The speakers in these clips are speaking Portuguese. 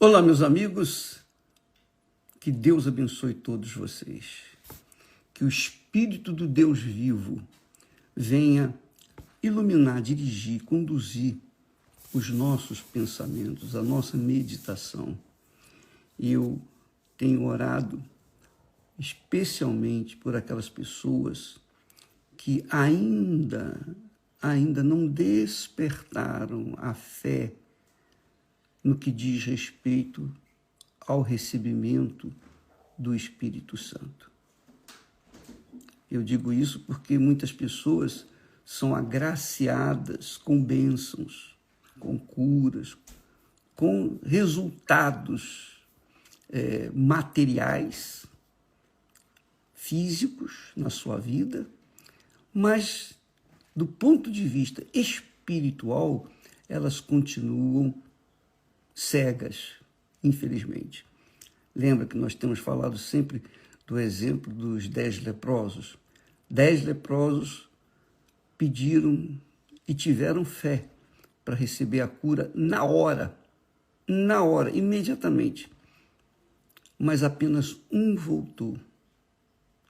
Olá, meus amigos, que Deus abençoe todos vocês, que o Espírito do Deus vivo venha iluminar, dirigir, conduzir os nossos pensamentos, a nossa meditação. E eu tenho orado especialmente por aquelas pessoas que ainda não despertaram a fé no que diz respeito ao recebimento do Espírito Santo. Eu digo isso porque muitas pessoas são agraciadas com bênçãos, com curas, com resultados materiais, físicos na sua vida, mas do ponto de vista espiritual, elas continuam cegas, infelizmente. Lembra que nós temos falado sempre do exemplo dos 10 leprosos? 10 leprosos pediram e tiveram fé para receber a cura na hora, imediatamente. Mas apenas um voltou.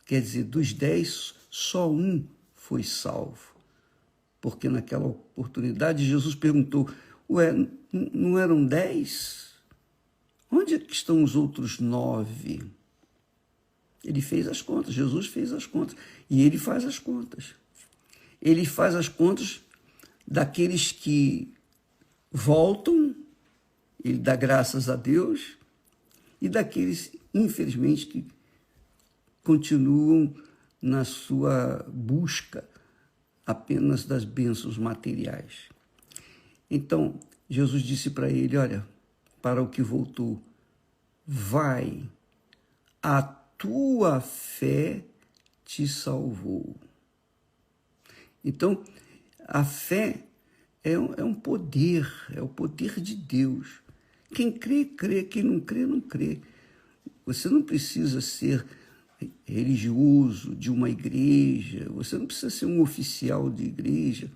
Quer dizer, dos 10, só um foi salvo. Porque naquela oportunidade Jesus perguntou: ué, não eram 10? Onde é que estão os outros 9? Ele fez as contas, Jesus fez as contas. E ele faz as contas. Ele faz as contas daqueles que voltam, ele dá graças a Deus, e daqueles, infelizmente, que continuam na sua busca apenas das bênçãos materiais. Então, Jesus disse para ele: olha, para o que voltou, vai, a tua fé te salvou. Então, a fé é um poder, é o poder de Deus. Quem crê, crê, quem não crê, não crê. Você não precisa ser religioso de uma igreja, você não precisa ser um oficial de igreja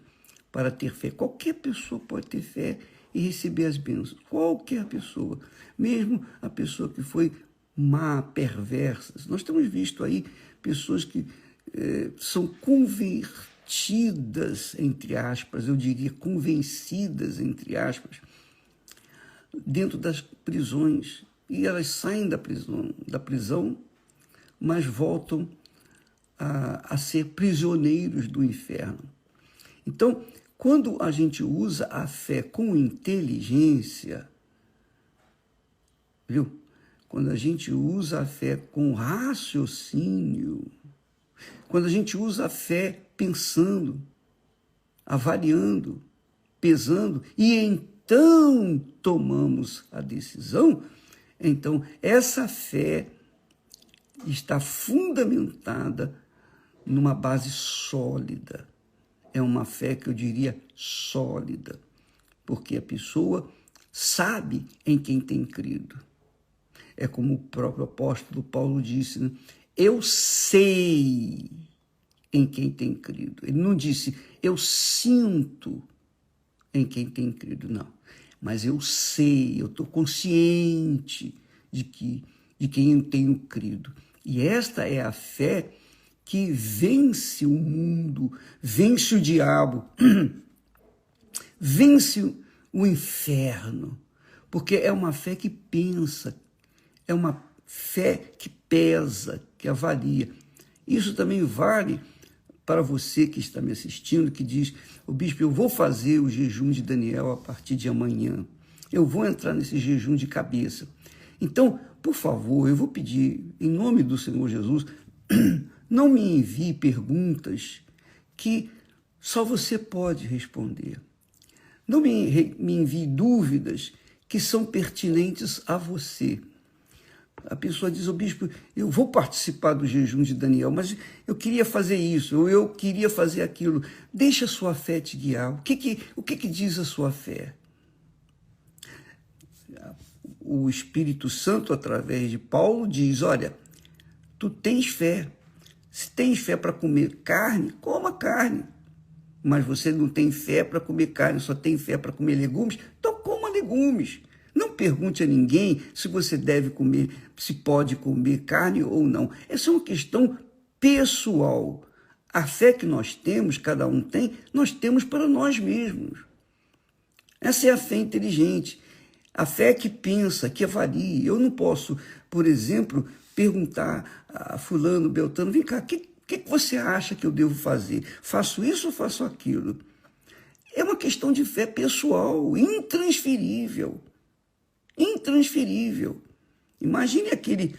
para ter fé. Qualquer pessoa pode ter fé e receber as bênçãos. Qualquer pessoa, mesmo a pessoa que foi má, perversa. Nós temos visto aí pessoas que são convertidas, entre aspas, eu diria convencidas, entre aspas, dentro das prisões. E elas saem da prisão, mas voltam a ser prisioneiros do inferno. Então, quando a gente usa a fé com inteligência, viu? Quando a gente usa a fé com raciocínio, quando a gente usa a fé pensando, avaliando, pesando, e então tomamos a decisão, então essa fé está fundamentada numa base sólida. É uma fé que eu diria sólida, porque a pessoa sabe em quem tem crido. É como o próprio apóstolo Paulo disse, né? Eu sei em quem tem crido. Ele não disse, eu sinto em quem tem crido, não. Mas eu sei, eu estou consciente de quem eu tenho crido. E esta é a fé que vence o mundo, vence o diabo, vence o inferno, porque é uma fé que pensa, é uma fé que pesa, que avalia. Isso também vale para você que está me assistindo, que diz: o bispo, eu vou fazer o jejum de Daniel a partir de amanhã, eu vou entrar nesse jejum de cabeça. Então, por favor, eu vou pedir, em nome do Senhor Jesus, não me envie perguntas que só você pode responder. Não me envie dúvidas que são pertinentes a você. A pessoa diz: bispo, eu vou participar do jejum de Daniel, mas eu queria fazer isso, ou eu queria fazer aquilo. Deixa a sua fé te guiar. O que diz a sua fé? O Espírito Santo, através de Paulo, diz: olha, tu tens fé. Se tens fé para comer carne, coma carne. Mas você não tem fé para comer carne, só tem fé para comer legumes, então coma legumes. Não pergunte a ninguém se você deve comer, se pode comer carne ou não. Essa é uma questão pessoal. A fé que nós temos, cada um tem, nós temos para nós mesmos. Essa é a fé inteligente. A fé que pensa, que avalia. Eu não posso, por exemplo, perguntar a fulano, beltrano, vem cá, o que você acha que eu devo fazer? Faço isso ou faço aquilo? É uma questão de fé pessoal, intransferível. Intransferível. Imagine aquele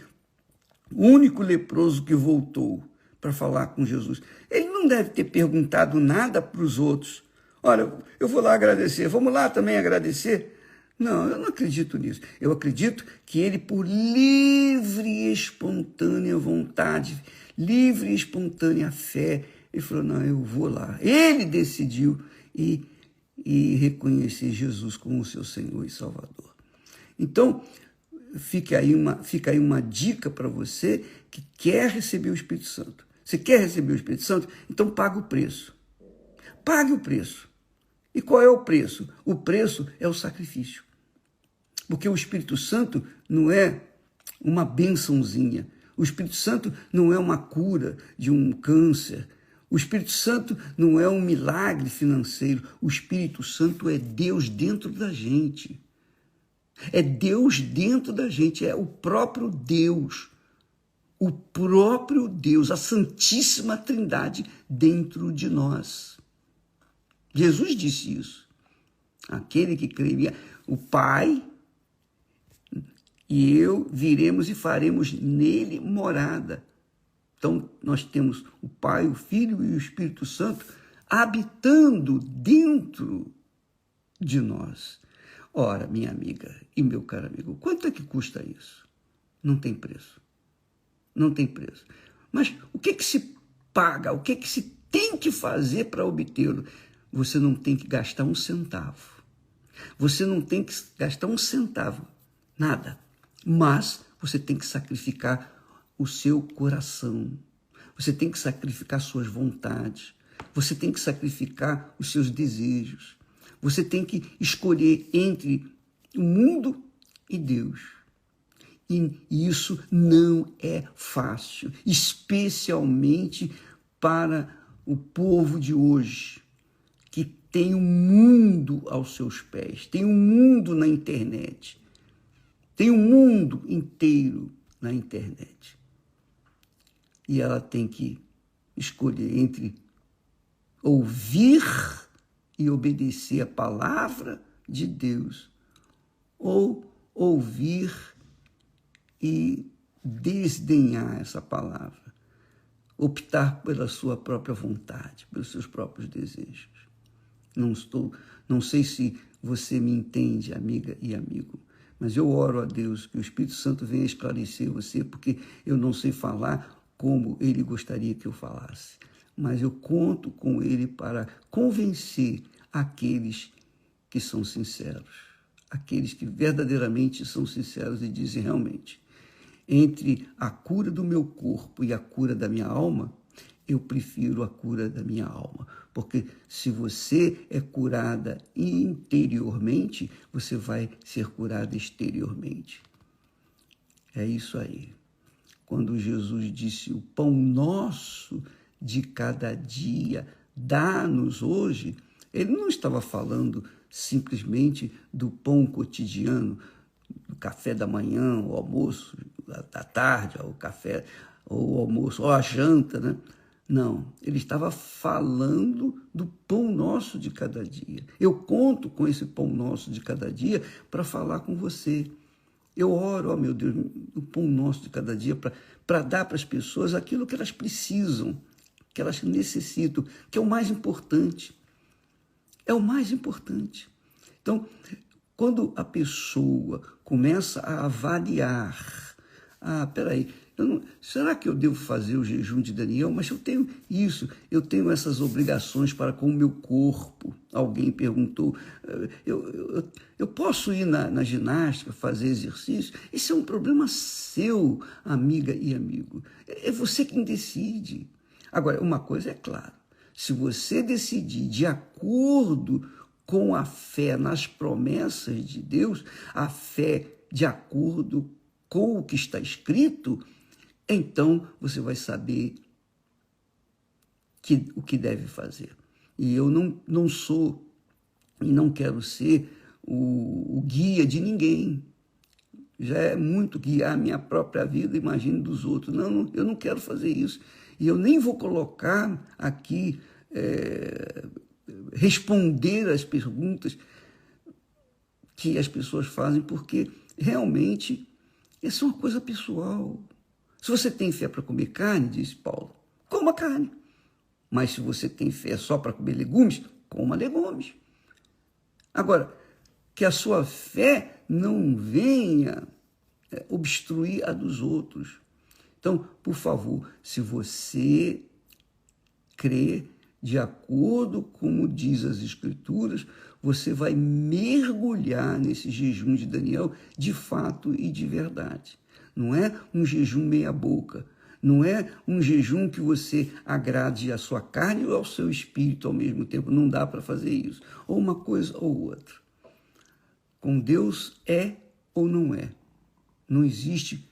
único leproso que voltou para falar com Jesus. Ele não deve ter perguntado nada para os outros. Olha, eu vou lá agradecer, vamos lá também agradecer? Não, eu não acredito nisso. Eu acredito que ele, por livre e espontânea vontade, livre e espontânea fé, ele falou, não, eu vou lá. Ele decidiu e reconhecer Jesus como seu Senhor e Salvador. Então, fica aí uma dica para você que quer receber o Espírito Santo. Você quer receber o Espírito Santo? Então paga o preço. Pague o preço. E qual é o preço? O preço é o sacrifício. Porque o Espírito Santo não é uma bênçãozinha. O Espírito Santo não é uma cura de um câncer. O Espírito Santo não é um milagre financeiro. O Espírito Santo é Deus dentro da gente. É Deus dentro da gente, é o próprio Deus. O próprio Deus, a Santíssima Trindade dentro de nós. Jesus disse isso. Aquele que crê, o Pai e eu viremos e faremos nele morada. Então, nós temos o Pai, o Filho e o Espírito Santo habitando dentro de nós. Ora, minha amiga e meu caro amigo, quanto é que custa isso? Não tem preço. Não tem preço. Mas o que se paga? O que se tem que fazer para obtê-lo? Você não tem que gastar um centavo. Você não tem que gastar um centavo. Nada. Mas você tem que sacrificar o seu coração. Você tem que sacrificar suas vontades. Você tem que sacrificar os seus desejos. Você tem que escolher entre o mundo e Deus. E isso não é fácil, especialmente para o povo de hoje, que tem o mundo aos seus pés, tem o mundo na internet, tem o mundo inteiro na internet. E ela tem que escolher entre ouvir e obedecer a palavra de Deus, ou ouvir e desdenhar essa palavra, optar pela sua própria vontade, pelos seus próprios desejos. Não sei se você me entende, amiga e amigo, mas eu oro a Deus que o Espírito Santo venha esclarecer você, porque eu não sei falar como Ele gostaria que eu falasse, mas eu conto com Ele para convencer aqueles que são sinceros, aqueles que verdadeiramente são sinceros e dizem realmente, entre a cura do meu corpo e a cura da minha alma, eu prefiro a cura da minha alma. Porque se você é curada interiormente, você vai ser curada exteriormente. É isso aí. Quando Jesus disse, o pão nosso de cada dia, dá-nos hoje, ele não estava falando simplesmente do pão cotidiano, do café da manhã, o almoço da tarde, o café, ou o almoço, ou a janta, né? Não, ele estava falando do pão nosso de cada dia. Eu conto com esse pão nosso de cada dia para falar com você. Eu oro, ó meu Deus, o pão nosso de cada dia para dar para as pessoas aquilo que elas precisam, que elas necessitam, que é o mais importante. É o mais importante. Então, quando a pessoa começa a avaliar, peraí, será que eu devo fazer o jejum de Daniel? Mas eu tenho isso, eu tenho essas obrigações para com o meu corpo. Alguém perguntou, eu posso ir na ginástica, fazer exercício? Isso é um problema seu, amiga e amigo. É você quem decide. Agora, uma coisa é clara, se você decidir de acordo com a fé nas promessas de Deus, a fé de acordo com o que está escrito, então você vai saber o que deve fazer. E eu não sou e não quero ser o guia de ninguém. Já é muito guiar a minha própria vida, imagine dos outros. Não, eu não quero fazer isso. E eu nem vou colocar aqui, responder às perguntas que as pessoas fazem, porque realmente isso é uma coisa pessoal. Se você tem fé para comer carne, diz Paulo, coma carne. Mas se você tem fé só para comer legumes, coma legumes. Agora, que a sua fé não venha obstruir a dos outros. Então, por favor, se você crê de acordo com como diz as Escrituras, você vai mergulhar nesse jejum de Daniel de fato e de verdade. Não é um jejum meia boca. Não é um jejum que você agrade a sua carne ou ao seu espírito ao mesmo tempo. Não dá para fazer isso. Ou uma coisa ou outra. Com Deus é ou não é. Não existe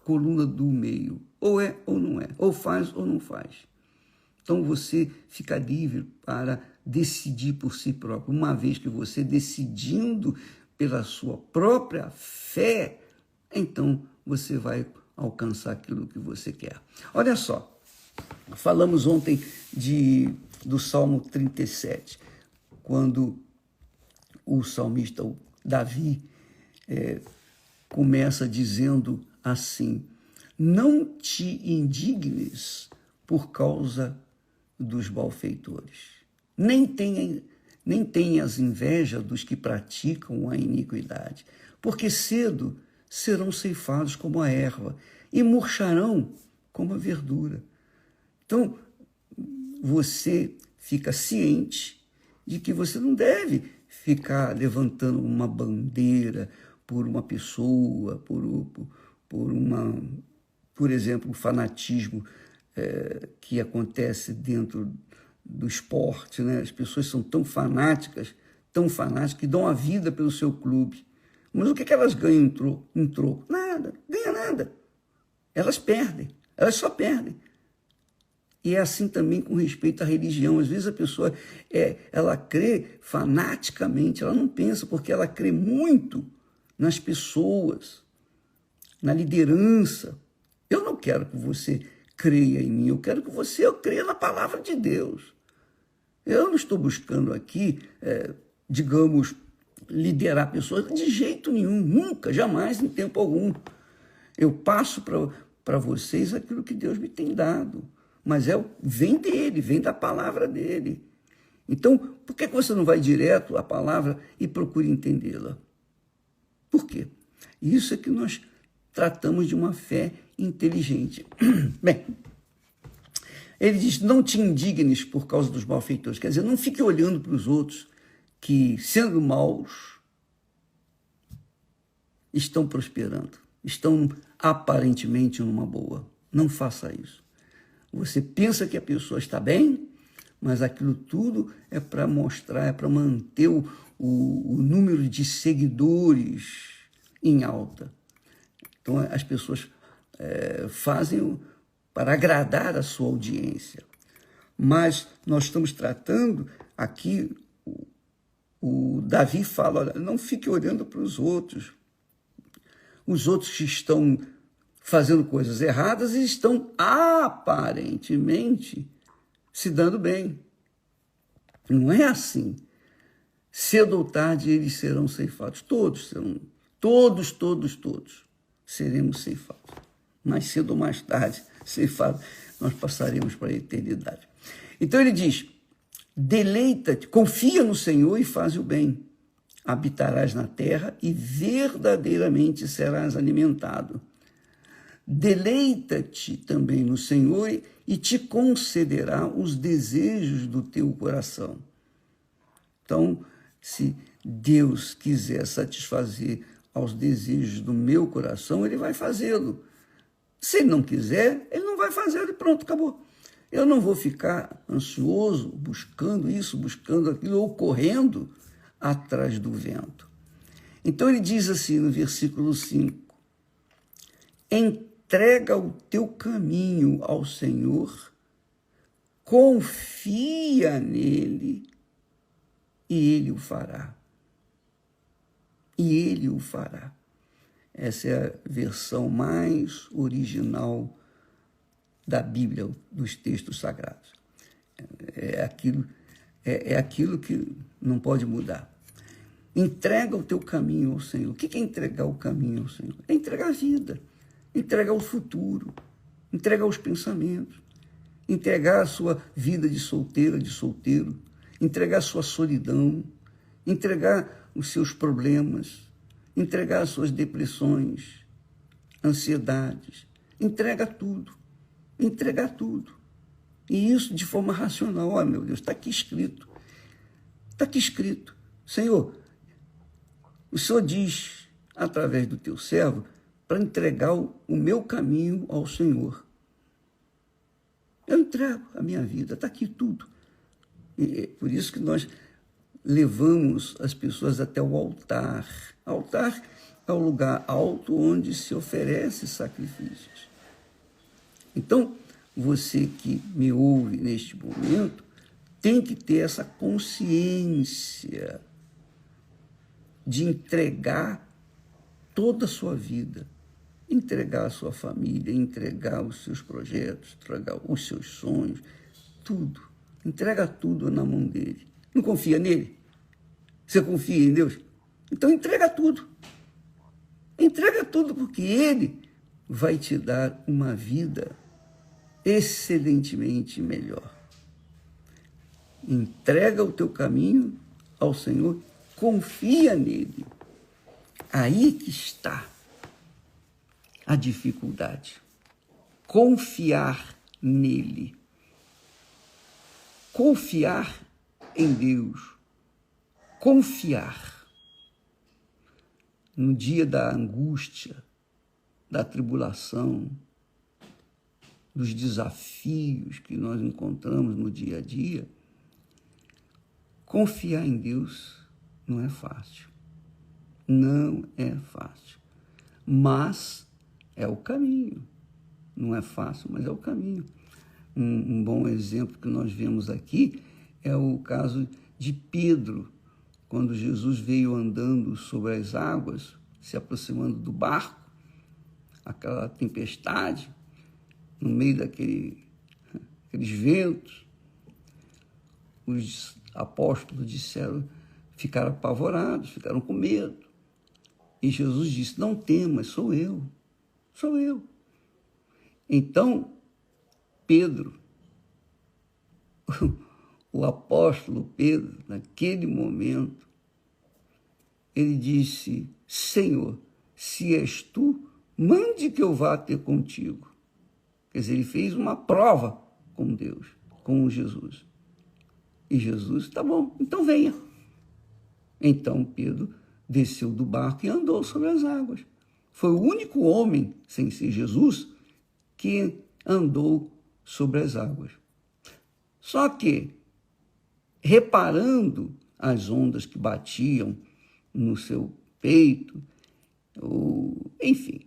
coluna do meio. Ou é ou não é. Ou faz ou não faz. Então você fica livre para decidir por si próprio. Uma vez que você decidindo pela sua própria fé, então você vai alcançar aquilo que você quer. Olha só, falamos ontem do Salmo 37, quando o salmista, o Davi, começa dizendo assim: não te indignes por causa dos malfeitores, nem tenhas inveja dos que praticam a iniquidade, porque cedo serão ceifados como a erva e murcharão como a verdura. Então, você fica ciente de que você não deve ficar levantando uma bandeira por uma pessoa, por exemplo, o fanatismo que acontece dentro do esporte, né? As pessoas são tão fanáticas, que dão a vida pelo seu clube. Mas o que elas ganham em troco? Nada, ganha nada. Elas perdem, elas só perdem. E é assim também com respeito à religião. Às vezes a pessoa, ela crê fanaticamente, ela não pensa, porque ela crê muito nas pessoas, na liderança. Eu não quero que você creia em mim, eu quero que você creia na palavra de Deus. Eu não estou buscando aqui, digamos, liderar pessoas de jeito nenhum, nunca, jamais, em tempo algum. Eu passo para vocês aquilo que Deus me tem dado, mas vem dele, vem da palavra dele. Então, por que você não vai direto à palavra e procura entendê-la? Por quê? Isso é que nós tratamos de uma fé inteligente. Bem, ele diz, não te indignes por causa dos malfeitores, quer dizer, não fique olhando para os outros que, sendo maus, estão prosperando, estão aparentemente numa boa. Não faça isso. Você pensa que a pessoa está bem, mas aquilo tudo é para mostrar, é para manter o número de seguidores em alta. Então, as pessoas fazem para agradar a sua audiência. Mas nós estamos tratando aqui, o Davi fala, olha, não fique olhando para os outros que estão fazendo coisas erradas e estão aparentemente se dando bem. Não é assim. Cedo ou tarde eles serão ceifados. Todos seremos ceifados. Mais cedo ou mais tarde, ceifados, nós passaremos para a eternidade. Então ele diz, deleita-te, confia no Senhor e faz o bem. Habitarás na terra e verdadeiramente serás alimentado. Deleita-te também no Senhor e te concederá os desejos do teu coração. Então, se Deus quiser satisfazer aos desejos do meu coração, ele vai fazê-lo. Se ele não quiser, ele não vai fazer e pronto, acabou. Eu não vou ficar ansioso, buscando isso, buscando aquilo, ou correndo atrás do vento. Então ele diz assim no versículo 5, entrega o teu caminho ao Senhor, confia nele e ele o fará. E ele o fará. Essa é a versão mais original da Bíblia, dos textos sagrados. É aquilo que não pode mudar. Entrega o teu caminho ao Senhor. O que é entregar o caminho ao Senhor? É entregar a vida, entregar o futuro, entregar os pensamentos, entregar a sua vida de solteira, de solteiro, entregar a sua solidão, entregar os seus problemas, entregar as suas depressões, ansiedades. Entrega tudo. Entregar tudo. E isso de forma racional. Ó, meu Deus, está aqui escrito. Está aqui escrito. Senhor, o Senhor diz, através do teu servo, para entregar o meu caminho ao Senhor. Eu entrego a minha vida, está aqui tudo. E é por isso que nós levamos as pessoas até o altar. O altar é o lugar alto onde se oferece sacrifícios. Então, você que me ouve neste momento, tem que ter essa consciência de entregar toda a sua vida, entregar a sua família, entregar os seus projetos, entregar os seus sonhos, tudo. Entrega tudo na mão dele. Não confia nele? Você confia em Deus? Então entrega tudo. Entrega tudo, porque ele vai te dar uma vida excelentemente melhor. Entrega o teu caminho ao Senhor, confia nele. Aí que está a dificuldade. Confiar nele. Confiar em Deus. Confiar. No dia da angústia, da tribulação, dos desafios que nós encontramos no dia a dia, confiar em Deus não é fácil. Não é fácil. Mas é o caminho. Não é fácil, mas é o caminho. Um bom exemplo que nós vemos aqui é o caso de Pedro, quando Jesus veio andando sobre as águas, se aproximando do barco, aquela tempestade, no meio daqueles ventos, os apóstolos ficaram apavorados, ficaram com medo. E Jesus disse, não temas, sou eu. Então, Pedro, o apóstolo Pedro, naquele momento, ele disse, Senhor, se és tu, mande que eu vá ter contigo. Quer dizer, ele fez uma prova com Deus, com Jesus. E Jesus, tá bom, então venha. Então Pedro desceu do barco e andou sobre as águas. Foi o único homem, sem ser Jesus, que andou sobre as águas. Só que, reparando as ondas que batiam no seu peito, enfim,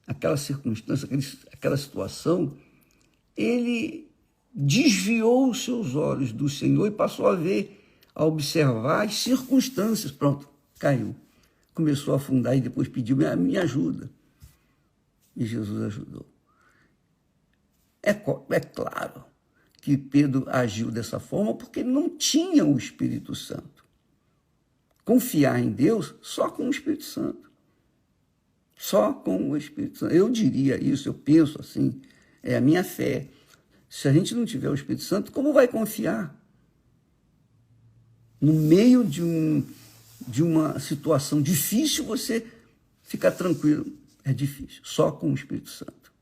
aquela circunstância, aquela situação, ele desviou os seus olhos do Senhor e passou a ver, a observar as circunstâncias. Pronto, caiu. Começou a afundar e depois pediu minha ajuda. E Jesus ajudou. É claro que Pedro agiu dessa forma porque ele não tinha o Espírito Santo. Confiar em Deus só com o Espírito Santo. Só com o Espírito Santo. Eu diria isso, eu penso assim, é a minha fé. Se a gente não tiver o Espírito Santo, como vai confiar? No meio de uma situação difícil, você ficar tranquilo. É difícil, só com o Espírito Santo.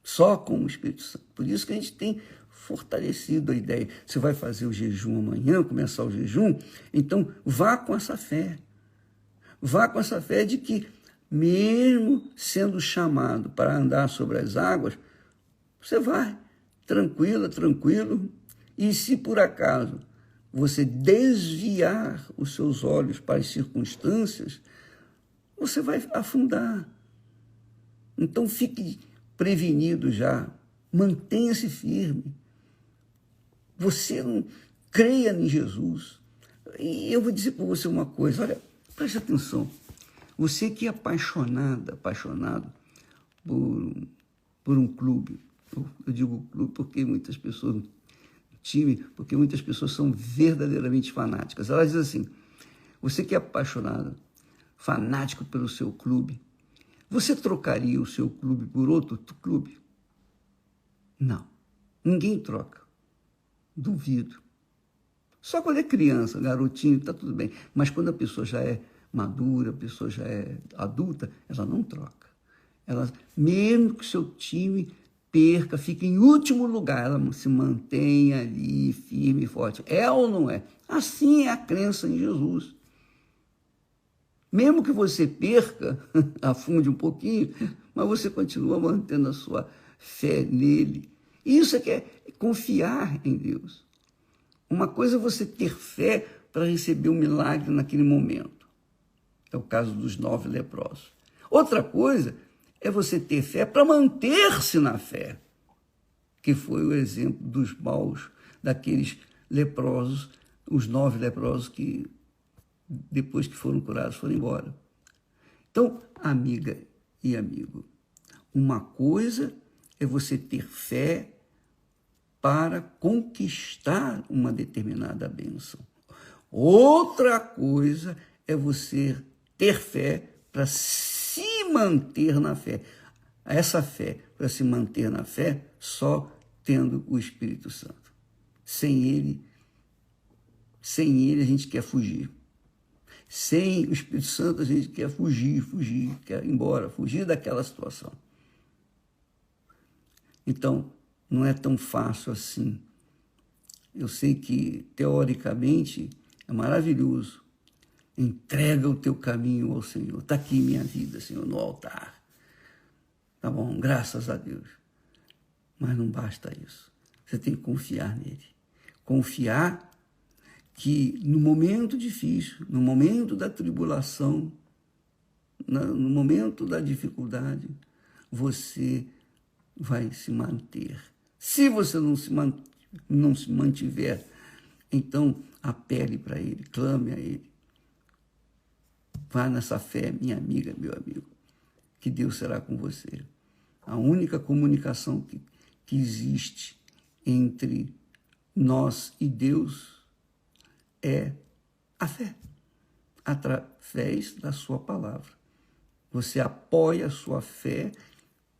Só com o Espírito Santo. Por isso que a gente tem fortalecido a ideia. Você vai fazer o jejum amanhã, começar o jejum, então vá com essa fé. Vá com essa fé de que, mesmo sendo chamado para andar sobre as águas, você vai. tranquila, tranquilo. E se por acaso você desviar os seus olhos para as circunstâncias, você vai afundar. Então fique prevenido já, mantenha-se firme. Você não creia em Jesus. E eu vou dizer para você uma coisa, olha, preste atenção. Você que é apaixonado por um clube, eu digo clube porque muitas pessoas, time, porque muitas pessoas são verdadeiramente fanáticas. Elas dizem assim, você que é apaixonado, fanático pelo seu clube, você trocaria o seu clube por outro clube? Não, ninguém troca. Duvido. Só quando é criança, garotinho, está tudo bem. Mas quando a pessoa já é madura, a pessoa já é adulta, ela não troca. Ela, mesmo que o seu time perca, fique em último lugar, ela se mantém ali firme e forte. É ou não é? Assim é a crença em Jesus. Mesmo que você perca, afunde um pouquinho, mas você continua mantendo a sua fé nele. Isso é que é confiar em Deus. Uma coisa é você ter fé para receber um milagre naquele momento. É o caso dos 9 leprosos. Outra coisa é você ter fé para manter-se na fé, que foi o exemplo dos maus, daqueles leprosos, os 9 leprosos que, depois que foram curados, foram embora. Então, amiga e amigo, uma coisa é você ter fé para conquistar uma determinada bênção. Outra coisa é você ter fé para se manter na fé. Essa fé, para se manter na fé, só tendo o Espírito Santo. Sem ele a gente quer fugir. Sem o Espírito Santo a gente quer fugir, quer ir embora, fugir daquela situação. Então, não é tão fácil assim. Eu sei que, teoricamente, é maravilhoso. Entrega o teu caminho ao Senhor. Está aqui minha vida, Senhor, no altar. Tá bom, graças a Deus. Mas não basta isso. Você tem que confiar nele. Confiar que no momento difícil, no momento da tribulação, no momento da dificuldade, você vai se manter. Se você não se mantiver, então apele para ele, clame a ele. Vá nessa fé, minha amiga, meu amigo, que Deus será com você. A única comunicação que existe entre nós e Deus é a fé, através da sua palavra. Você apoia a sua fé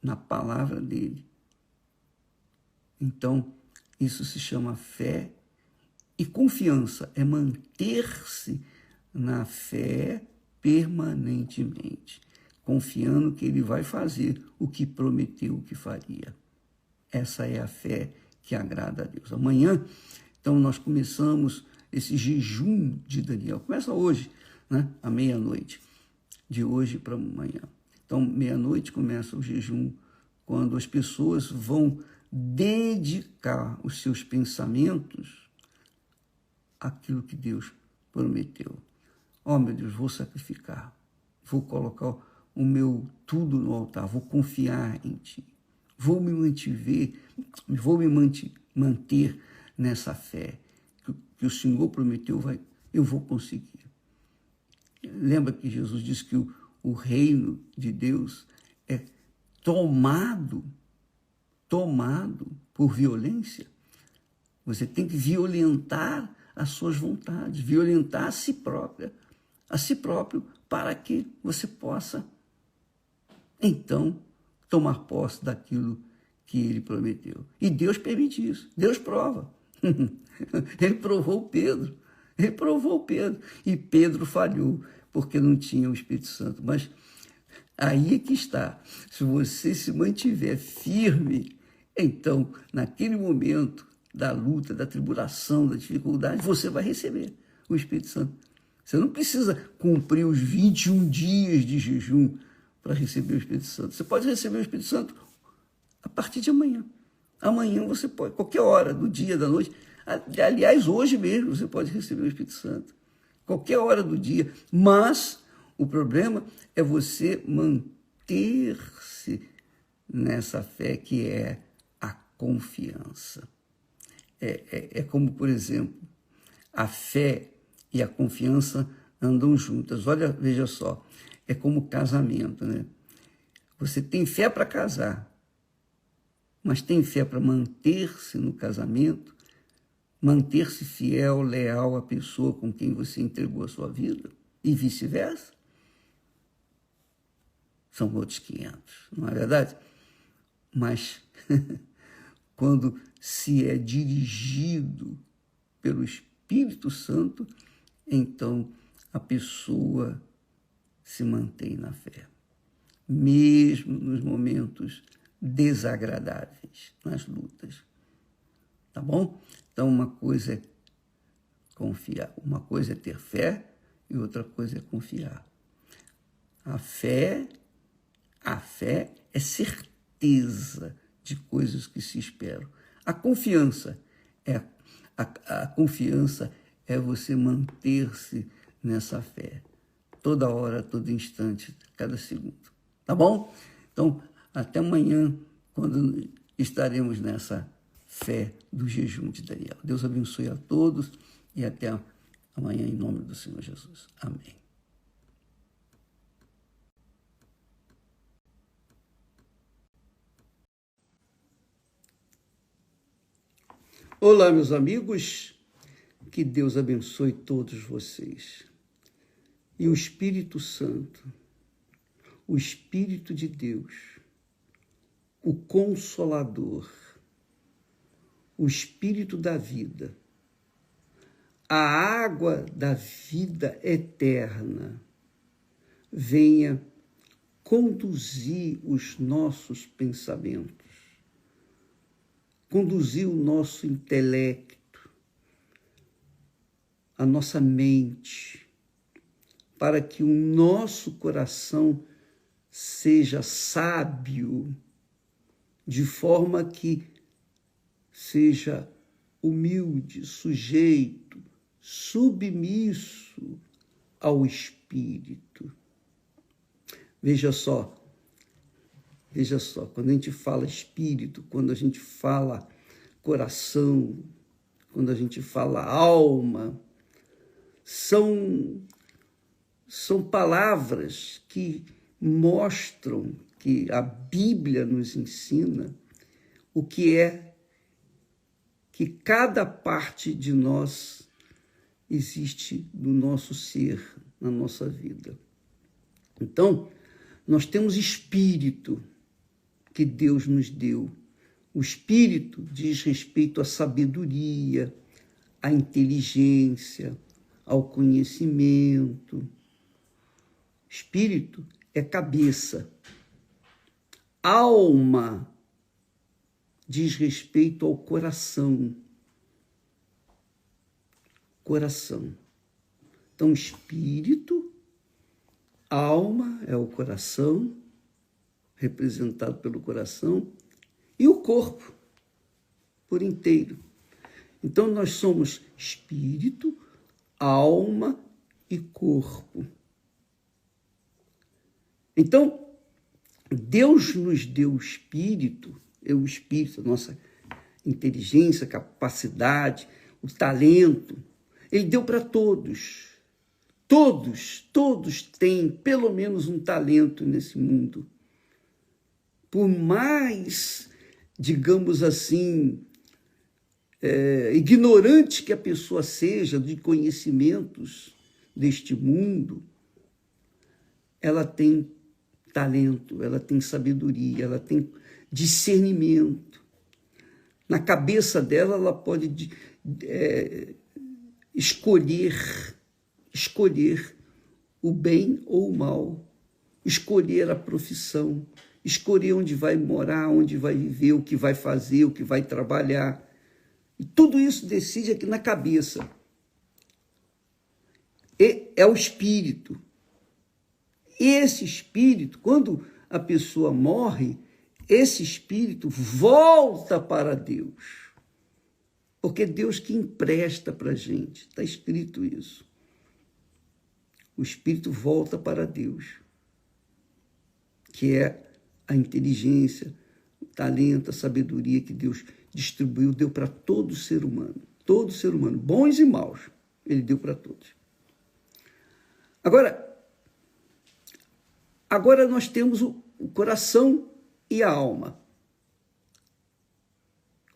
na palavra dele. Então, isso se chama fé e confiança, é manter-se na fé permanentemente, confiando que ele vai fazer o que prometeu que faria. Essa é a fé que agrada a Deus. Amanhã, então, nós começamos esse jejum de Daniel. Começa hoje, né? À meia-noite, de hoje para amanhã. Então, meia-noite começa o jejum, quando as pessoas vão dedicar os seus pensamentos àquilo que Deus prometeu. Oh, meu Deus, vou sacrificar, vou colocar o meu tudo no altar, vou confiar em Ti, vou me manter nessa fé que o Senhor prometeu, eu vou conseguir. Lembra que Jesus disse que o reino de Deus é tomado por violência? Você tem que violentar as suas vontades, violentar a si próprio, para que você possa, então, tomar posse daquilo que ele prometeu. E Deus permite isso, Deus prova. Ele provou Pedro, e Pedro falhou, porque não tinha o Espírito Santo. Mas aí é que está, se você se mantiver firme, então, naquele momento da luta, da tribulação, da dificuldade, você vai receber o Espírito Santo. Você não precisa cumprir os 21 dias de jejum para receber o Espírito Santo. Você pode receber o Espírito Santo a partir de amanhã. Amanhã você pode, qualquer hora do dia, da noite. Aliás, hoje mesmo você pode receber o Espírito Santo. Qualquer hora do dia. Mas o problema é você manter-se nessa fé que é a confiança. É como, por exemplo, a fé e a confiança andam juntas. Olha, veja só, é como casamento, né? Você tem fé para casar, mas tem fé para manter-se no casamento, manter-se fiel, leal à pessoa com quem você entregou a sua vida e vice-versa? São outros 500, não é verdade? Mas quando se é dirigido pelo Espírito Santo, então a pessoa se mantém na fé, mesmo nos momentos desagradáveis, nas lutas. Tá bom? Então, uma coisa é confiar, uma coisa é ter fé e outra coisa é confiar. A fé é certeza de coisas que se esperam. A confiança é você manter-se nessa fé, toda hora, todo instante, cada segundo. Tá bom? Então, até amanhã, quando estaremos nessa fé do jejum de Daniel. Deus abençoe a todos e até amanhã, em nome do Senhor Jesus. Amém. Olá, meus amigos, que Deus abençoe todos vocês. E o Espírito Santo, o Espírito de Deus, o Consolador, o Espírito da vida, a água da vida eterna, venha conduzir os nossos pensamentos, conduzir o nosso intelecto, a nossa mente, para que o nosso coração seja sábio, de forma que seja humilde, sujeito, submisso ao Espírito. Veja só, quando a gente fala espírito, quando a gente fala coração, quando a gente fala alma, são palavras que mostram que a Bíblia nos ensina o que é que cada parte de nós existe no nosso ser, na nossa vida. Então, nós temos espírito que Deus nos deu. O espírito diz respeito à sabedoria, à inteligência, ao conhecimento. Espírito é cabeça. Alma diz respeito ao coração. Coração. Então, espírito, alma é o coração, representado pelo coração, e o corpo por inteiro. Então, nós somos espírito, alma e corpo. Então, Deus nos deu o espírito, a nossa inteligência, capacidade, o talento. Ele deu para todos. Todos têm pelo menos um talento nesse mundo. Por mais, digamos assim, ignorante que a pessoa seja de conhecimentos deste mundo, ela tem talento, ela tem sabedoria, ela tem discernimento. Na cabeça dela, ela pode escolher o bem ou o mal, escolher a profissão, escolher onde vai morar, onde vai viver, o que vai fazer, o que vai trabalhar. E tudo isso decide aqui na cabeça. E é o espírito. Esse espírito, quando a pessoa morre, esse espírito volta para Deus. Porque é Deus que empresta para a gente. Está escrito isso. O espírito volta para Deus, que é a inteligência, o talento, a sabedoria que Deus distribuiu, deu para todo ser humano. Todo ser humano, bons e maus, ele deu para todos. Agora nós temos o coração e a alma.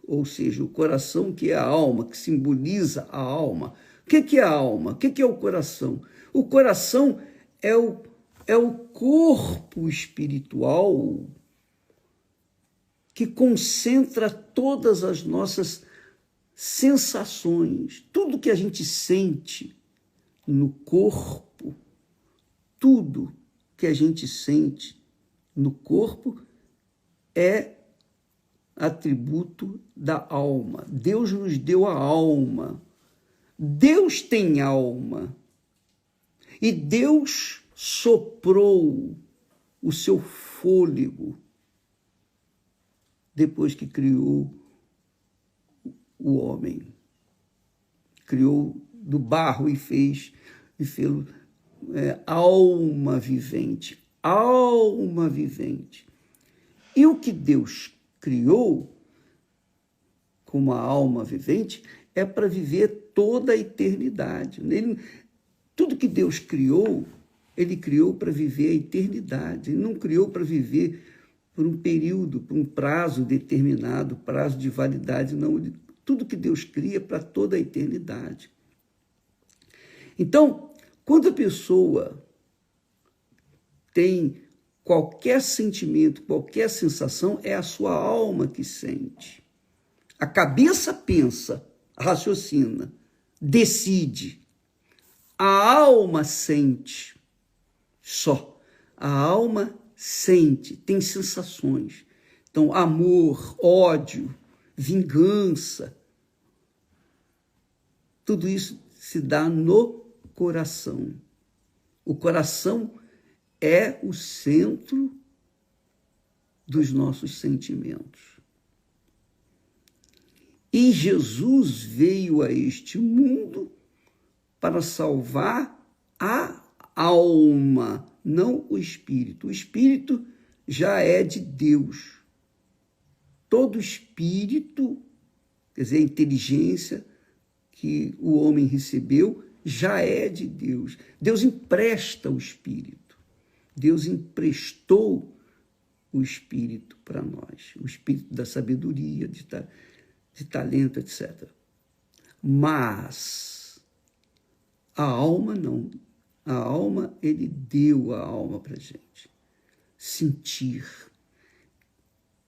Ou seja, o coração que é a alma, que simboliza a alma. O que é a alma? O que é o coração? O coração é o corpo espiritual que concentra todas as nossas sensações, tudo que a gente sente no corpo, tudo que a gente sente no corpo é atributo da alma. Deus nos deu a alma. Deus tem alma. E Deus soprou o seu fôlego depois que criou o homem. Criou do barro e fez alma vivente. Alma vivente. E o que Deus criou como a alma vivente é para viver toda a eternidade. Tudo que Deus criou, ele criou para viver a eternidade. Ele não criou para viver por um período, por um prazo determinado, prazo de validade. Não, tudo que Deus cria é para toda a eternidade. Então, quando a pessoa tem qualquer sentimento, qualquer sensação, é a sua alma que sente. A cabeça pensa, raciocina, decide. A alma sente. Só. A alma sente, tem sensações. Então, amor, ódio, vingança, tudo isso se dá no coração. O coração é o centro dos nossos sentimentos. E Jesus veio a este mundo para salvar a alma, não o espírito. O espírito já é de Deus. Todo espírito, quer dizer, a inteligência que o homem recebeu, já é de Deus. Deus empresta o espírito. Deus emprestou o espírito para nós, o espírito da sabedoria, de talento, etc. Mas a alma não. A alma, ele deu a alma para a gente. Sentir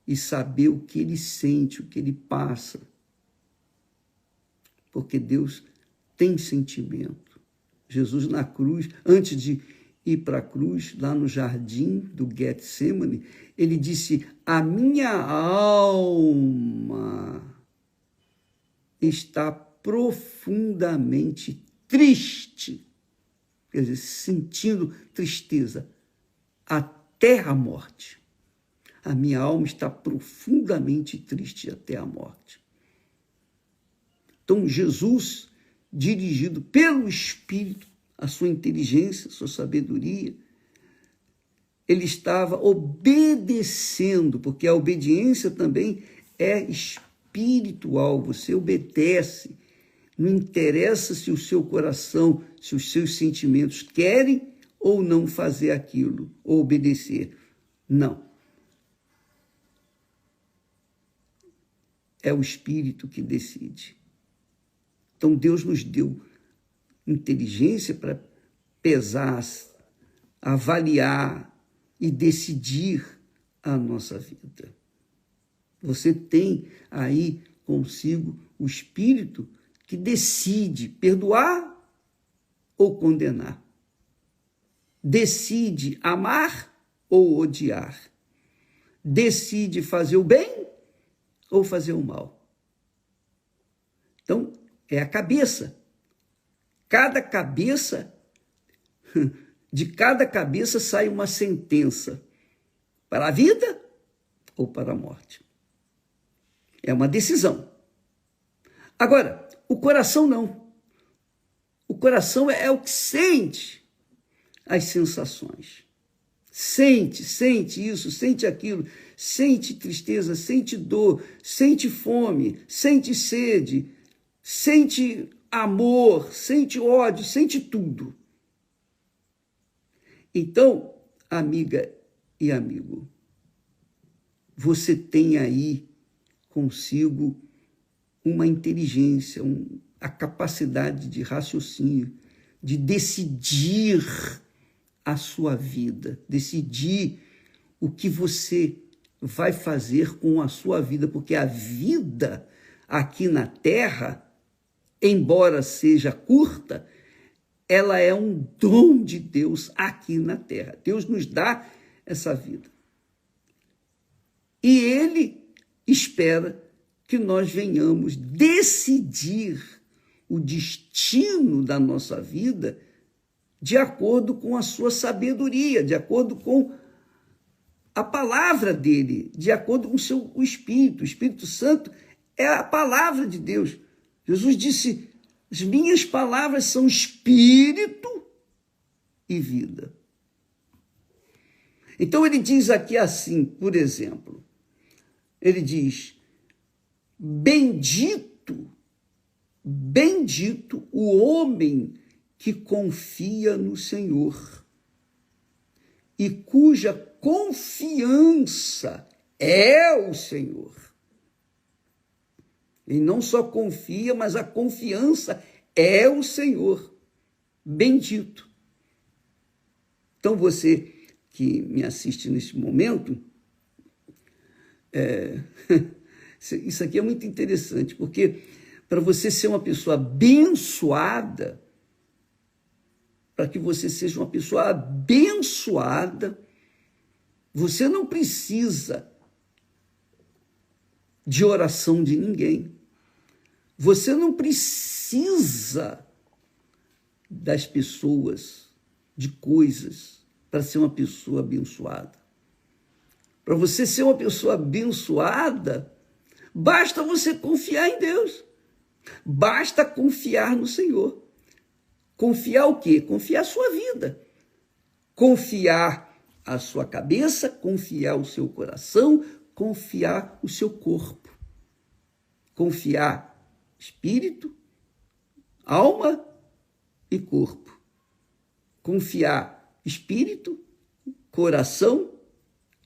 e saber o que ele sente, o que ele passa. Porque Deus tem sentimento. Jesus na cruz, antes de ir para a cruz, lá no jardim do Getsemane, ele disse: a minha alma está profundamente triste, quer dizer, sentindo tristeza, até a morte. A minha alma está profundamente triste até a morte. Então, Jesus, dirigido pelo Espírito, a sua inteligência, a sua sabedoria, ele estava obedecendo, porque a obediência também é espiritual, você obedece. Não interessa se o seu coração, se os seus sentimentos querem ou não fazer aquilo, ou obedecer. Não. É o Espírito que decide. Então, Deus nos deu inteligência para pesar, avaliar e decidir a nossa vida. Você tem aí consigo o Espírito que decide perdoar ou condenar. Decide amar ou odiar. Decide fazer o bem ou fazer o mal. Então, é a cabeça. De cada cabeça sai uma sentença para a vida ou para a morte. É uma decisão. Agora, o coração não. O coração é o que sente as sensações. Sente isso, sente aquilo, sente tristeza, sente dor, sente fome, sente sede, sente amor, sente ódio, sente tudo. Então, amiga e amigo, você tem aí consigo uma inteligência, a capacidade de raciocínio, de decidir a sua vida, decidir o que você vai fazer com a sua vida, porque a vida aqui na Terra, embora seja curta, ela é um dom de Deus aqui na Terra. Deus nos dá essa vida. E Ele espera que nós venhamos decidir o destino da nossa vida de acordo com a sua sabedoria, de acordo com a palavra dele, de acordo com o Espírito. O Espírito Santo é a palavra de Deus. Jesus disse: as minhas palavras são espírito e vida. Então ele diz aqui assim, por exemplo, ele diz: bendito o homem que confia no Senhor e cuja confiança é o Senhor. Ele não só confia, mas a confiança é o Senhor. Bendito. Então você que me assiste neste momento, isso aqui é muito interessante, porque para você ser uma pessoa abençoada, para que você seja uma pessoa abençoada, você não precisa de oração de ninguém. Você não precisa das pessoas, de coisas, para ser uma pessoa abençoada. Para você ser uma pessoa abençoada, basta você confiar em Deus. Basta confiar no Senhor. Confiar o quê? Confiar a sua vida. Confiar a sua cabeça, confiar o seu coração, confiar o seu corpo. Confiar espírito, alma e corpo. Confiar espírito, coração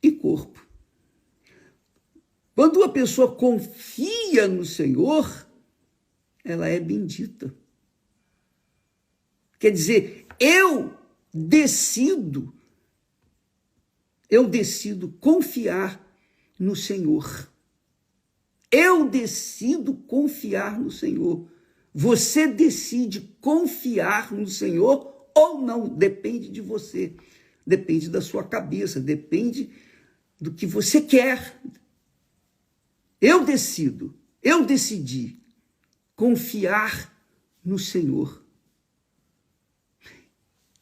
e corpo. Quando uma pessoa confia no Senhor, ela é bendita. Quer dizer, eu decido confiar no Senhor. Eu decido confiar no Senhor. Você decide confiar no Senhor ou não, depende de você. Depende da sua cabeça, depende do que você quer. Eu decidi confiar no Senhor.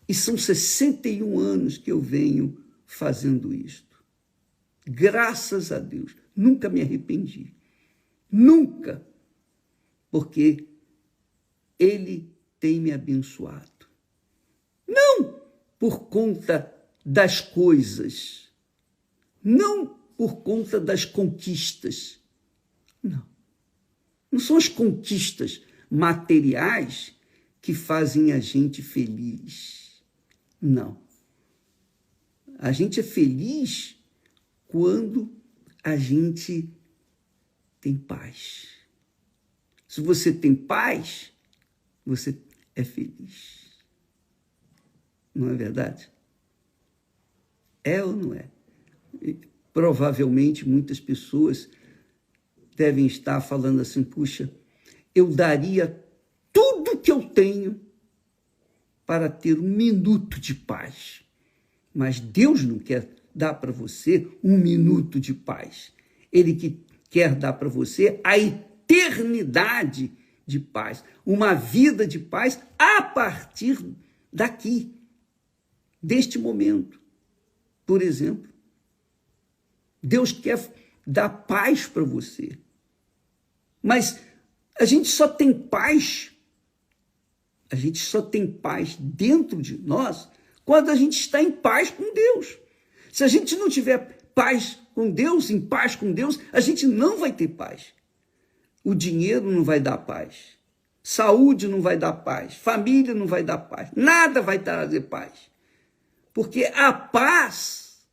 E são 61 anos que eu venho fazendo isto. Graças a Deus, nunca me arrependi. Nunca. Porque Ele tem me abençoado. Não por conta das coisas. Não por conta das conquistas. Não. Não são as conquistas materiais que fazem a gente feliz. Não. A gente é feliz quando a gente tem paz. Se você tem paz, você é feliz. Não é verdade? É ou não é? E, provavelmente muitas pessoas devem estar falando assim: puxa, eu daria tudo que eu tenho para ter um minuto de paz. Mas Deus não quer dar para você um minuto de paz. Ele quer dar para você a eternidade de paz, uma vida de paz a partir daqui, deste momento. Por exemplo, Deus quer dar paz para você. Mas a gente só tem paz, dentro de nós quando a gente está em paz com Deus. Se a gente não tiver paz com Deus, em paz com Deus, a gente não vai ter paz. O dinheiro não vai dar paz. Saúde não vai dar paz. Família não vai dar paz. Nada vai trazer paz. Porque a paz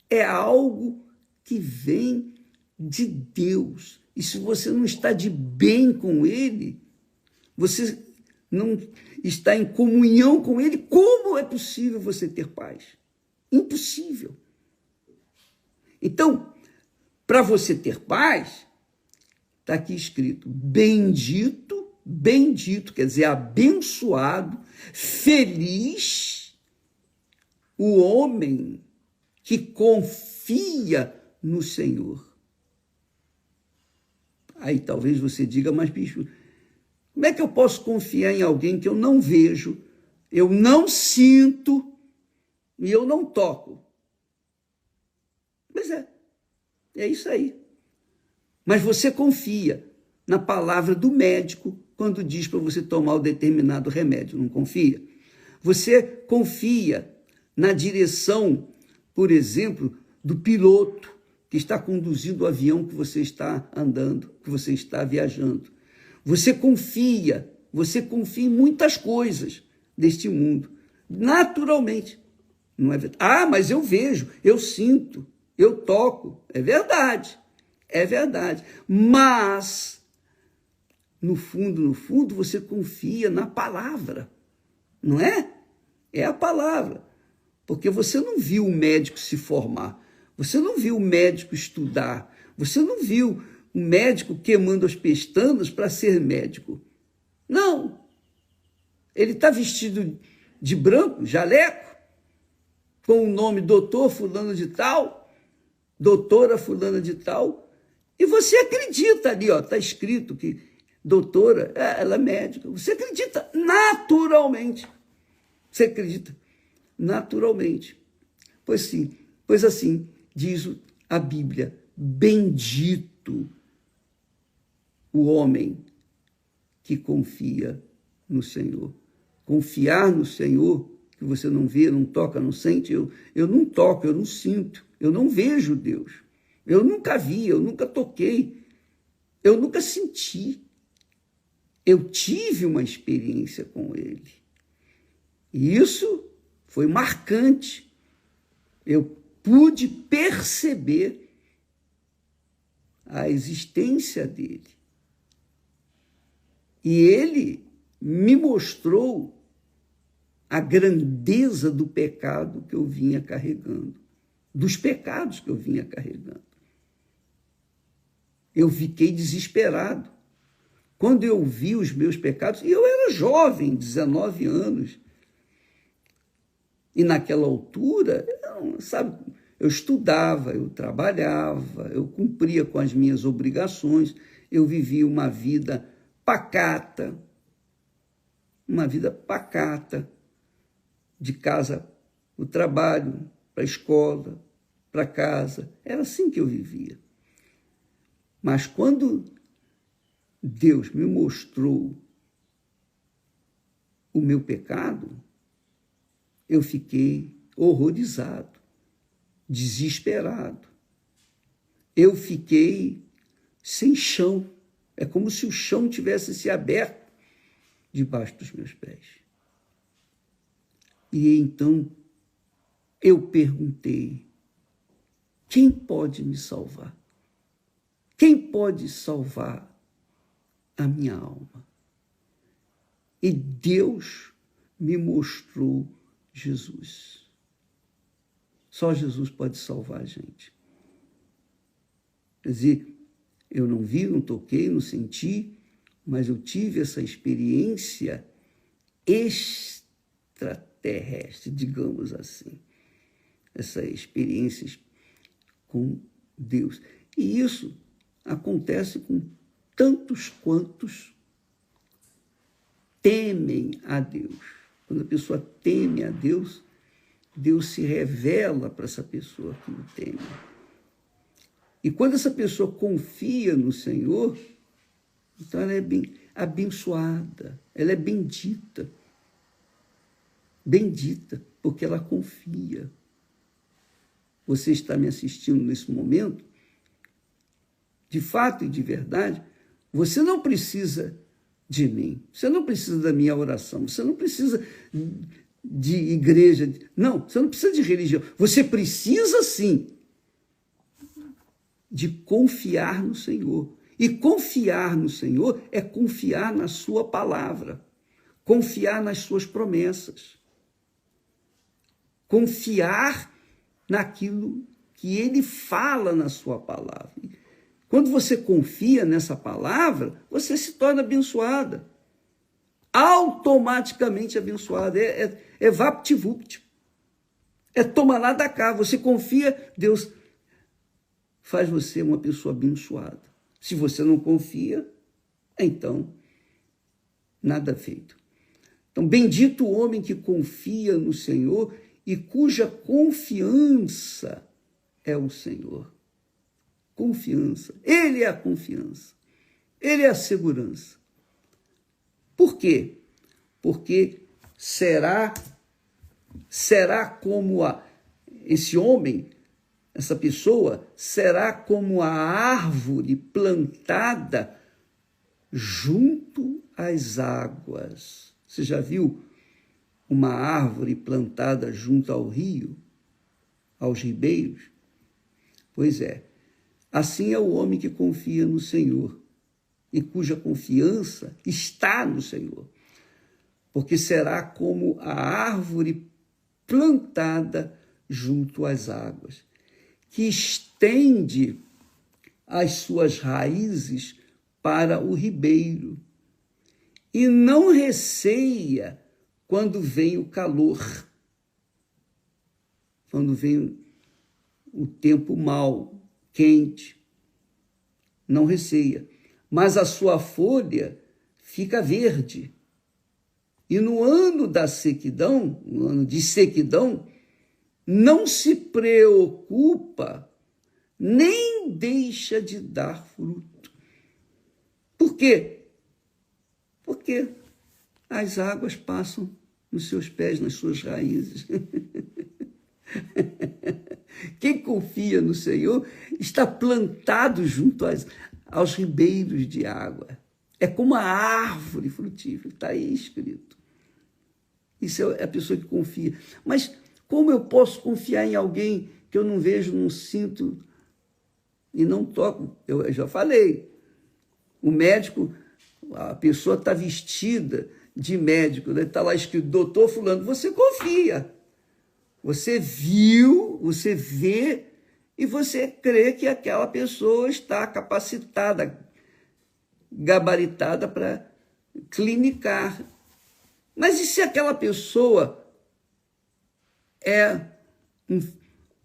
é algo que vem de Deus. E se você não está de bem com Ele, você não está em comunhão com Ele, como é possível você ter paz? Impossível. Então, para você ter paz, está aqui escrito, bendito, quer dizer, abençoado, feliz, o homem que confia no Senhor. Aí talvez você diga, mas bicho, como é que eu posso confiar em alguém que eu não vejo, eu não sinto e eu não toco? Mas é isso aí. Mas você confia na palavra do médico quando diz para você tomar o determinado remédio, não confia? Você confia na direção, por exemplo, do piloto que está conduzindo o avião que você está andando, que você está viajando. Você confia em muitas coisas deste mundo, naturalmente. Não é verdade? Ah, mas eu vejo, eu sinto, eu toco. É verdade. Mas, no fundo, você confia na palavra, não é? É a palavra. Porque você não viu o médico se formar, você não viu o médico estudar, você não viu o médico queimando as pestanas para ser médico. Não. Ele está vestido de branco, jaleco, com o nome doutor fulano de tal, doutora fulana de tal, e você acredita ali, está escrito que doutora, ela é médica. Você acredita naturalmente. Você acredita naturalmente. Pois assim diz a Bíblia, bendito o homem que confia no Senhor. Confiar no Senhor, que você não vê, não toca, não sente, eu não toco, eu não sinto, eu não vejo Deus. Eu nunca vi, eu nunca toquei, eu nunca senti. Eu tive uma experiência com Ele. E isso foi marcante. Eu pude perceber a existência dele. E ele me mostrou a grandeza do pecado que eu vinha carregando, dos pecados que eu vinha carregando. Eu fiquei desesperado. Quando eu vi os meus pecados, e eu era jovem, 19 anos, e naquela altura, eu estudava, eu trabalhava, eu cumpria com as minhas obrigações, eu vivia uma vida pacata, de casa para o trabalho, para a escola, para casa. Era assim que eu vivia. Mas quando Deus me mostrou o meu pecado, eu fiquei horrorizado, desesperado. Eu fiquei sem chão. É como se o chão tivesse se aberto debaixo dos meus pés. E então eu perguntei, quem pode me salvar? Quem pode salvar a minha alma? E Deus me mostrou Jesus. Só Jesus pode salvar a gente. Quer dizer, eu não vi, não toquei, não senti, mas eu tive essa experiência extraterrestre, digamos assim. Essa experiência com Deus. E isso acontece com tantos quantos temem a Deus. Quando a pessoa teme a Deus, Deus se revela para essa pessoa que o teme. E quando essa pessoa confia no Senhor, então ela é bem abençoada, ela é bendita. Bendita, porque ela confia. Você está me assistindo nesse momento? De fato e de verdade, você não precisa de mim, você não precisa da minha oração, você não precisa de igreja, não, você não precisa de religião, você precisa sim de confiar no Senhor. E confiar no Senhor é confiar na sua palavra, confiar nas suas promessas, confiar naquilo que ele fala na sua palavra. Quando você confia nessa palavra, você se torna abençoada. Automaticamente abençoada. É vapt-vupt. É toma lá da cá. Você confia, Deus faz você uma pessoa abençoada. Se você não confia, então nada feito. Então, bendito o homem que confia no Senhor e cuja confiança é o Senhor. Confiança. Ele é a confiança. Ele é a segurança. Por quê? Porque será como esse homem, essa pessoa, será como a árvore plantada junto às águas. Você já viu uma árvore plantada junto ao rio, aos ribeiros? Pois é, assim é o homem que confia no Senhor e cuja confiança está no Senhor, porque será como a árvore plantada junto às águas, que estende as suas raízes para o ribeiro e não receia quando vem o calor, quando vem o tempo mau, quente, não receia, mas a sua folha fica verde. E no ano da sequidão, no ano de sequidão, não se preocupa, nem deixa de dar fruto. Por quê? Porque as águas passam nos seus pés, nas suas raízes. Quem confia no Senhor está plantado junto aos ribeiros de água. É como a árvore frutífera, está aí escrito. Isso é a pessoa que confia. Mas como eu posso confiar em alguém que eu não vejo, não sinto e não toco? Eu já falei. O médico, a pessoa está vestida de médico, né? Está lá escrito, doutor fulano, você confia. Você viu, você vê e você crê que aquela pessoa está capacitada, gabaritada para clinicar. Mas e se aquela pessoa é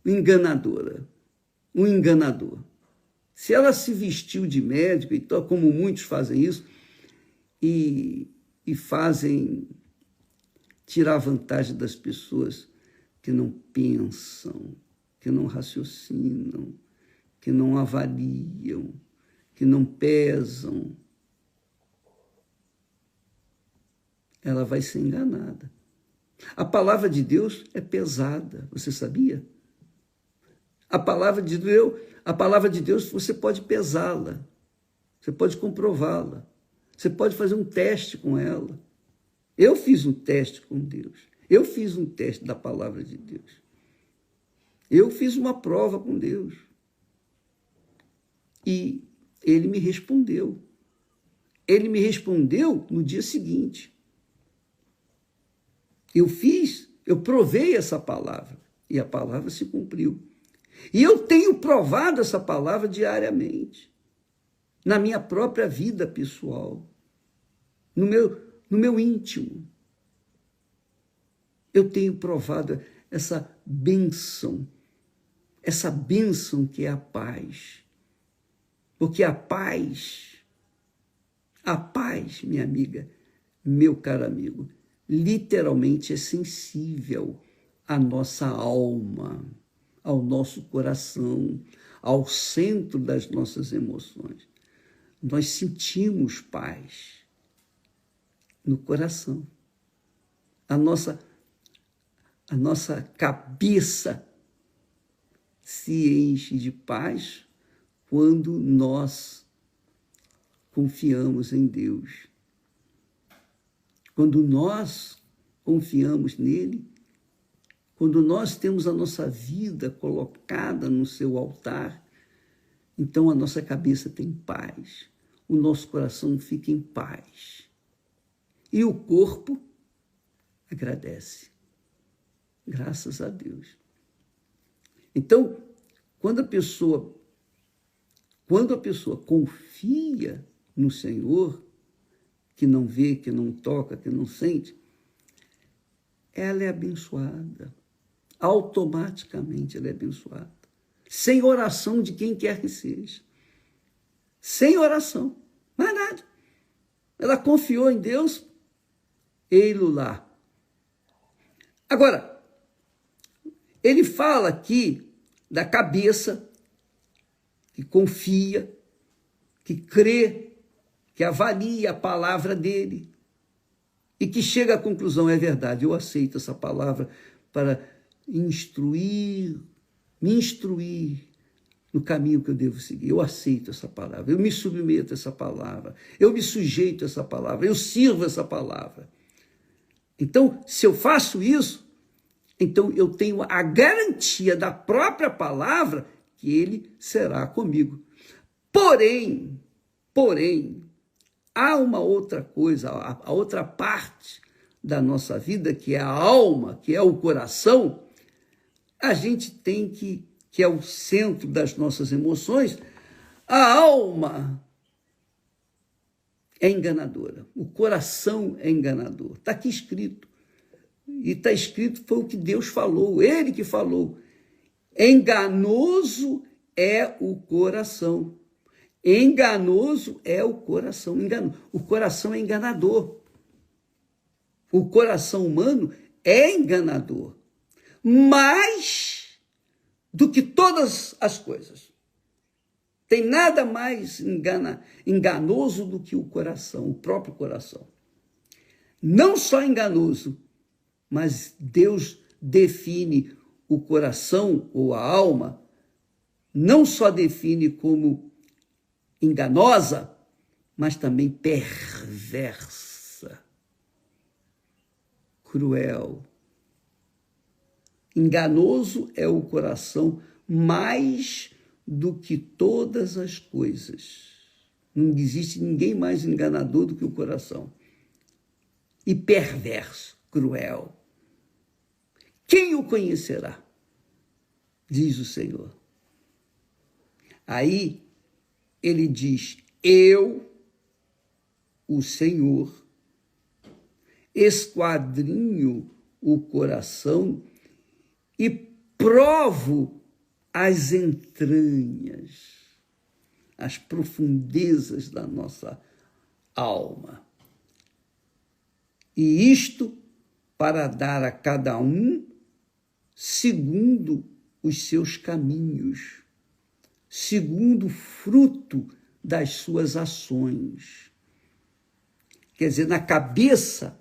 enganadora, um enganador? Se ela se vestiu de médico, então, como muitos fazem isso, e fazem tirar vantagem das pessoas que não pensam, que não raciocinam, que não avaliam, que não pesam, ela vai ser enganada. A palavra de Deus é pesada, você sabia? A palavra de Deus, você pode pesá-la, você pode comprová-la, você pode fazer um teste com ela. Eu fiz um teste com Deus, eu fiz um teste da palavra de Deus. Eu fiz uma prova com Deus. E ele me respondeu. Ele me respondeu no dia seguinte. Eu provei essa palavra, e a palavra se cumpriu. E eu tenho provado essa palavra diariamente, na minha própria vida pessoal, no meu íntimo. Eu tenho provado essa bênção que é a paz. Porque a paz, minha amiga, meu caro amigo, literalmente é sensível à nossa alma, ao nosso coração, ao centro das nossas emoções, nós sentimos paz no coração. A nossa cabeça se enche de paz quando nós confiamos em Deus. Quando nós confiamos nele, quando nós temos a nossa vida colocada no seu altar, então a nossa cabeça tem paz, o nosso coração fica em paz. E o corpo agradece. Graças a Deus. Então, quando a pessoa confia no Senhor, que não vê, que não toca, que não sente, ela é abençoada. Automaticamente ela é abençoada. Sem oração de quem quer que seja. Sem oração. Mais nada. Ela confiou em Deus, ei-lo lá. Agora, ele fala aqui da cabeça que confia, que crê, que avalia a palavra dele e que chega à conclusão, é verdade, eu aceito essa palavra para me instruir no caminho que eu devo seguir. Eu aceito essa palavra, eu me submeto a essa palavra, eu me sujeito a essa palavra, eu sirvo essa palavra. Então, se eu faço isso, então eu tenho a garantia da própria palavra que ele será comigo. Porém, há uma outra coisa, a outra parte da nossa vida, que é a alma, que é o coração, a gente tem que é o centro das nossas emoções. A alma é enganadora, o coração é enganador. Está aqui escrito. E está escrito, foi o que Deus falou, ele que falou. Enganoso é o coração. Enganoso é o coração. O coração é enganador. O coração humano é enganador. Mais do que todas as coisas. Tem nada mais enganoso do que o coração, o próprio coração. Não só enganoso, mas Deus define o coração ou a alma, não só define como enganosa, mas também perversa, cruel. Enganoso é o coração mais do que todas as coisas. Não existe ninguém mais enganador do que o coração. E perverso, cruel. Quem o conhecerá? Diz o Senhor. Aí ele diz, eu, o Senhor, esquadrinho o coração e provo as entranhas, as profundezas da nossa alma. E isto para dar a cada um segundo os seus caminhos, segundo o fruto das suas ações. Quer dizer, na cabeça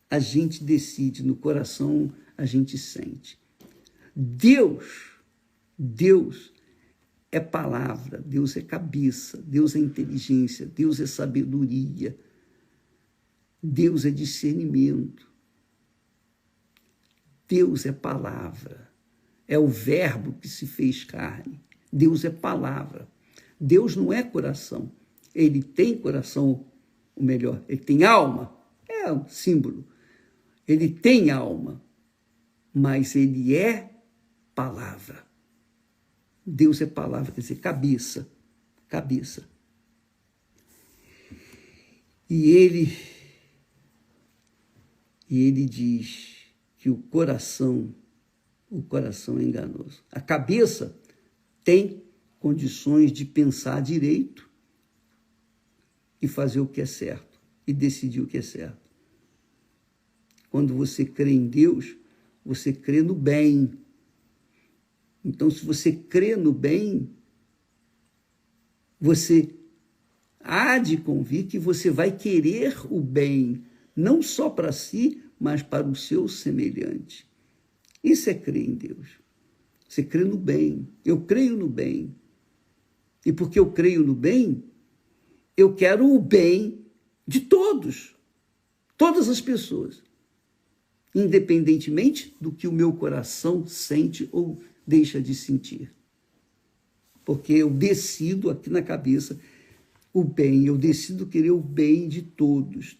a gente decide, no coração a gente sente. Deus é palavra, Deus é cabeça, Deus é inteligência, Deus é sabedoria, Deus é discernimento. Deus é palavra, é o verbo que se fez carne. Deus é palavra. Deus não é coração. Ele tem coração, ou melhor, ele tem alma, é um símbolo. Ele tem alma, mas ele é palavra. Deus é palavra, quer dizer, cabeça. E ele diz que o coração é enganoso. A cabeça tem condições de pensar direito e fazer o que é certo, e decidir o que é certo. Quando você crê em Deus, você crê no bem. Então, se você crê no bem, você há de convir que você vai querer o bem, não só para si, mas para o seu semelhante. Isso é crer em Deus. Você crê no bem. Eu creio no bem. E porque eu creio no bem, eu quero o bem de todos, todas as pessoas, independentemente do que o meu coração sente ou deixa de sentir. Porque eu decido aqui na cabeça o bem, eu decido querer o bem de todos,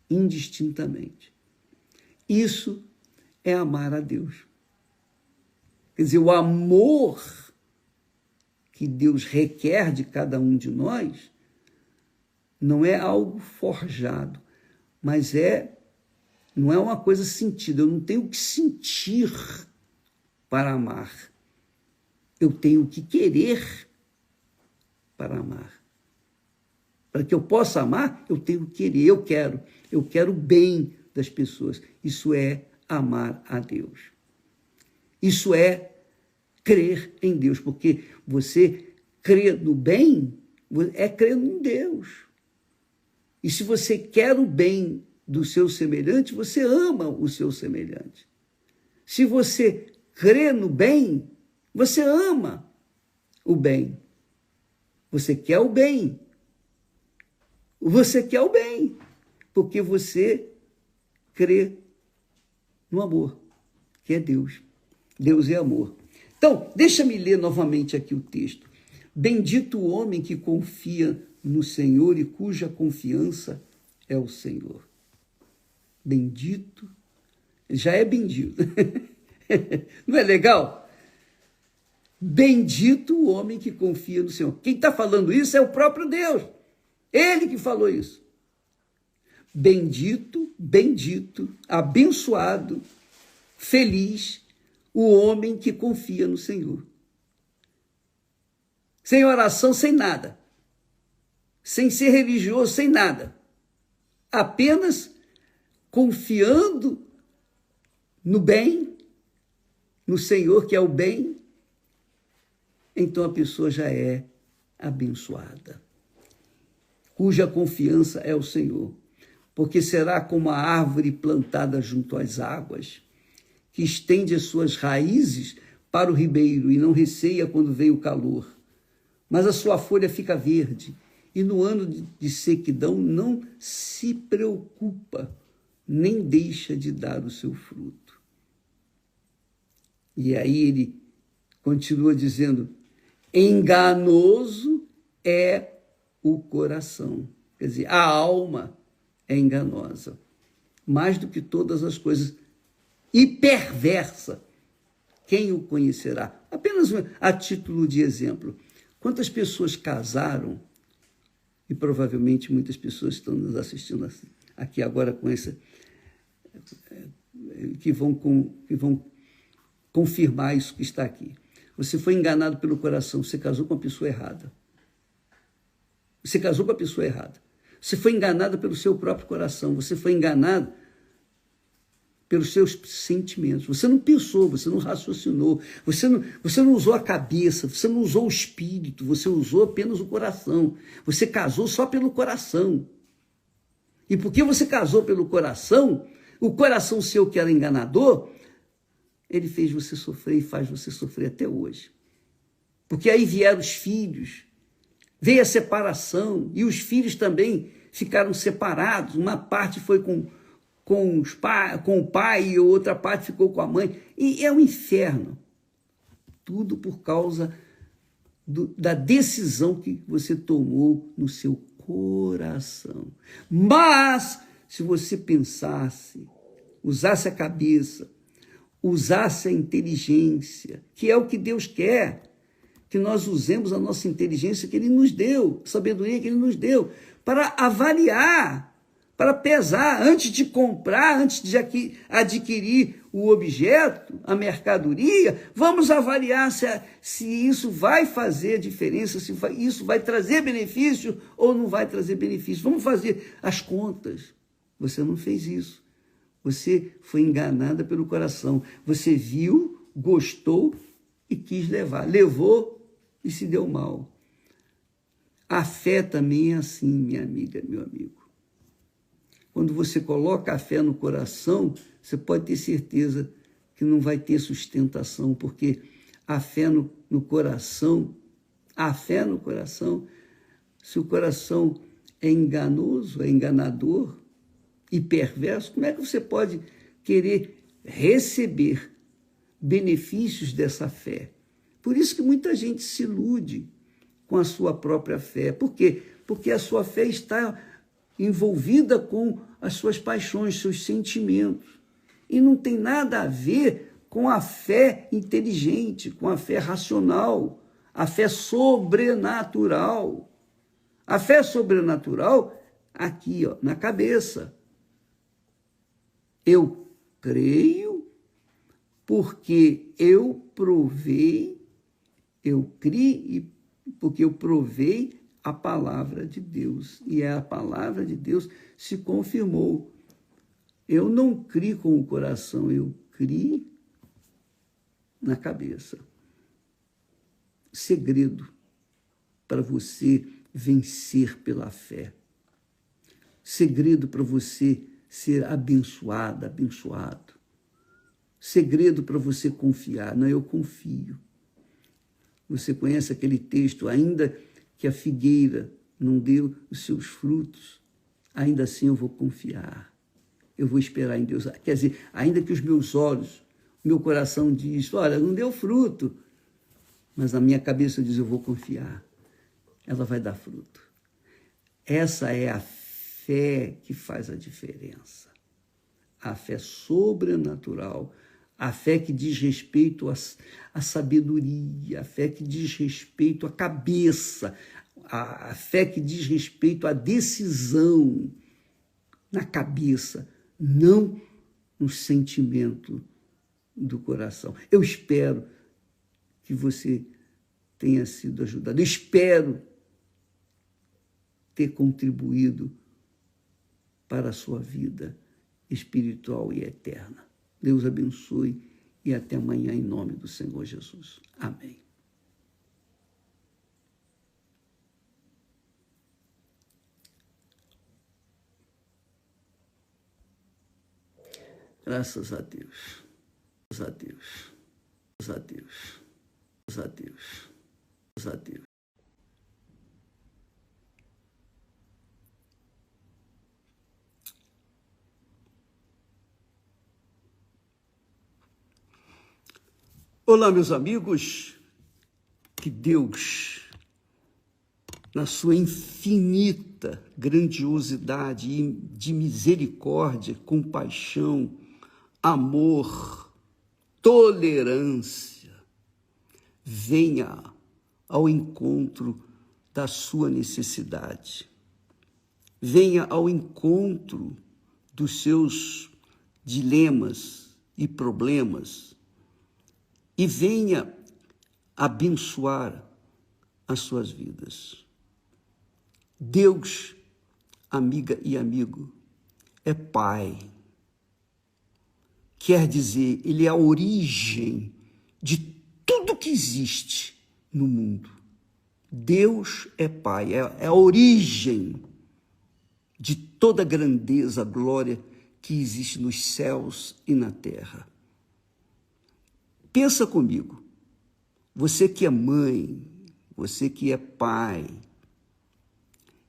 indistintamente. Isso é amar a Deus. Quer dizer, o amor que Deus requer de cada um de nós não é algo forjado, mas não é uma coisa sentida. Eu não tenho que sentir para amar. Eu tenho que querer para amar. Para que eu possa amar, eu tenho que querer, eu quero o bem das pessoas. Isso é amar a Deus. Isso é crer em Deus, porque você crê no bem, é crer em Deus. E se você quer o bem do seu semelhante, você ama o seu semelhante. Se você crê no bem, você ama o bem. Você quer o bem. Você quer o bem, porque você crê no amor, que é Deus. Deus é amor. Então, deixa-me ler novamente aqui o texto. Bendito o homem que confia no Senhor e cuja confiança é o Senhor. Bendito, já é bendito. Não é legal? Bendito o homem que confia no Senhor. Quem está falando isso é o próprio Deus. Ele que falou isso. Bendito, abençoado, feliz o homem que confia no Senhor. Sem oração, sem nada. Sem ser religioso, sem nada. Apenas confiando no bem, no Senhor, que é o bem, então a pessoa já é abençoada. Cuja confiança é o Senhor. Porque será como a árvore plantada junto às águas, que estende as suas raízes para o ribeiro e não receia quando vem o calor. Mas a sua folha fica verde, e no ano de sequidão não se preocupa, nem deixa de dar o seu fruto. E aí ele continua dizendo, enganoso é o coração. Quer dizer, a alma é enganosa, mais do que todas as coisas, e perversa. Quem o conhecerá? Apenas a título de exemplo. Quantas pessoas casaram, e provavelmente muitas pessoas estão nos assistindo aqui agora com essa, que vão confirmar isso que está aqui. Você foi enganado pelo coração, você casou com a pessoa errada. Você casou com a pessoa errada. Você foi enganado pelo seu próprio coração, você foi enganado pelos seus sentimentos. Você não pensou, você não raciocinou, você não usou a cabeça, você não usou o espírito, você usou apenas o coração. Você casou só pelo coração. E porque você casou pelo coração, o coração seu que era enganador, ele fez você sofrer e faz você sofrer até hoje. Porque aí vieram os filhos, veio a separação, e os filhos também ficaram separados. Uma parte foi com o pai e outra parte ficou com a mãe. E é um inferno. Tudo por causa da decisão que você tomou no seu coração. Mas, se você pensasse, usasse a cabeça, usasse a inteligência, que é o que Deus quer, que nós usemos a nossa inteligência que Ele nos deu, a sabedoria que Ele nos deu, para avaliar, para pesar, antes de comprar, antes de adquirir o objeto, a mercadoria, vamos avaliar se isso vai fazer diferença, se isso vai trazer benefício ou não vai trazer benefício. Vamos fazer as contas. Você não fez isso. Você foi enganada pelo coração. Você viu gostou e quis levar. Levou e se deu mal. A fé também é assim, minha amiga, meu amigo. Quando você coloca a fé no coração, você pode ter certeza que não vai ter sustentação, porque a fé no coração, se o coração é enganoso, é enganador e perverso, como é que você pode querer receber benefícios dessa fé? Por isso que muita gente se ilude com a sua própria fé. Por quê? Porque a sua fé está envolvida com as suas paixões, seus sentimentos. E não tem nada a ver com a fé inteligente, com a fé racional, a fé sobrenatural. A fé sobrenatural, aqui, ó, na cabeça. Eu creio porque eu provei, eu criei porque eu provei a palavra de Deus. E a palavra de Deus se confirmou. Eu não criei com o coração, eu criei na cabeça. Segredo para você vencer pela fé. Segredo para você ser abençoado. Segredo para você confiar. Não, eu confio. Você conhece aquele texto, ainda que a figueira não deu os seus frutos, ainda assim eu vou confiar. Eu vou esperar em Deus. Quer dizer, ainda que os meus olhos, meu coração diz, olha, não deu fruto, mas a minha cabeça diz, eu vou confiar. Ela vai dar fruto. Essa é a fé que faz a diferença. A fé sobrenatural, a fé que diz respeito à sabedoria, a fé que diz respeito à cabeça, a fé que diz respeito à decisão na cabeça, não no sentimento do coração. Eu espero que você tenha sido ajudado. Eu espero ter contribuído para a sua vida espiritual e eterna. Deus abençoe e até amanhã em nome do Senhor Jesus. Amém. Graças a Deus. Graças a Deus. Graças a Deus. Graças a Deus. Graças a Deus. Olá, meus amigos, que Deus, na sua infinita grandiosidade de misericórdia, compaixão, amor, tolerância, venha ao encontro da sua necessidade, venha ao encontro dos seus dilemas e problemas, e venha abençoar as suas vidas. Deus, amiga e amigo, é Pai. Quer dizer, Ele é a origem de tudo que existe no mundo. Deus é Pai, é a origem de toda a grandeza, a glória que existe nos céus e na terra. Pensa comigo, você que é mãe, você que é pai,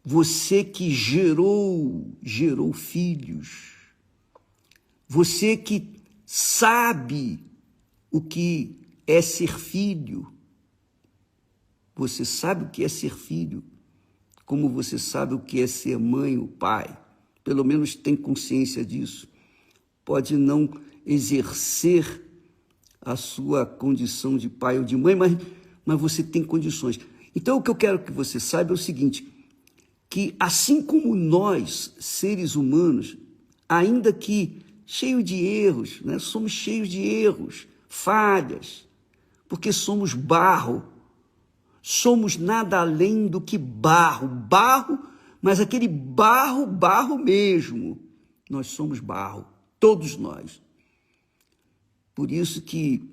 você que gerou filhos, você que sabe o que é ser filho, você sabe o que é ser filho, como você sabe o que é ser mãe ou pai, pelo menos tem consciência disso, pode não exercer a sua condição de pai ou de mãe, mas você tem condições. Então, o que eu quero que você saiba é o seguinte, que assim como nós, seres humanos, ainda que cheios de erros, né, somos cheios de erros, falhas, porque somos barro, somos nada além do que barro, mas aquele barro mesmo, nós somos barro, todos nós. Por isso que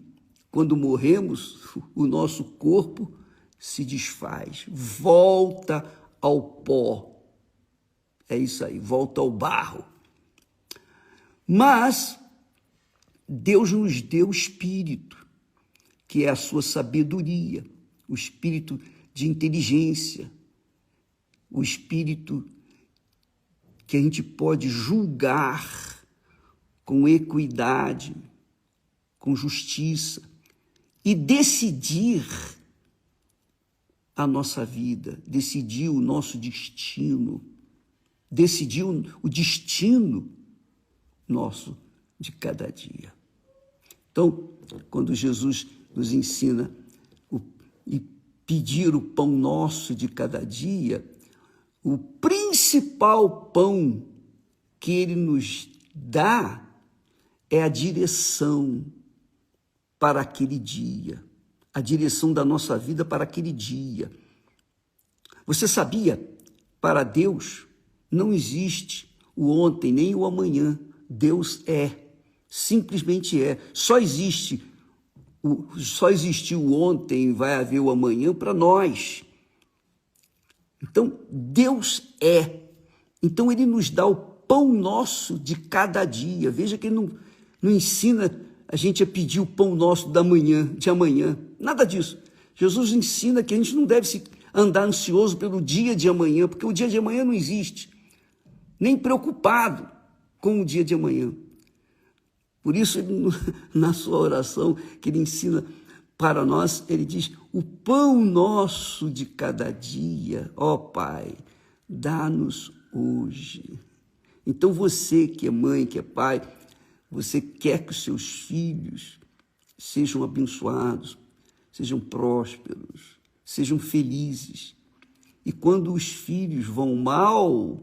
quando morremos, o nosso corpo se desfaz, volta ao pó. É isso aí, volta ao barro. Mas Deus nos deu o Espírito, que é a sua sabedoria, o Espírito de inteligência, o Espírito que a gente pode julgar com equidade, com justiça e decidir a nossa vida, decidir o nosso destino, decidir o destino nosso de cada dia. Então, quando Jesus nos ensina e pedir o pão nosso de cada dia, o principal pão que ele nos dá é a direção para aquele dia, a direção da nossa vida para aquele dia. Você sabia? Para Deus não existe o ontem nem o amanhã. Deus é, simplesmente é. Só existiu o ontem, vai haver o amanhã para nós. Então, Deus é. Então, ele nos dá o pão nosso de cada dia. Veja que ele não ensina a gente a pedir o pão nosso de amanhã. Nada disso. Jesus ensina que a gente não deve andar ansioso pelo dia de amanhã, porque o dia de amanhã não existe. Nem preocupado com o dia de amanhã. Por isso, na sua oração, que ele ensina para nós, ele diz: o pão nosso de cada dia, ó Pai, dá-nos hoje. Então você que é mãe, que é pai, você quer que os seus filhos sejam abençoados, sejam prósperos, sejam felizes. E quando os filhos vão mal,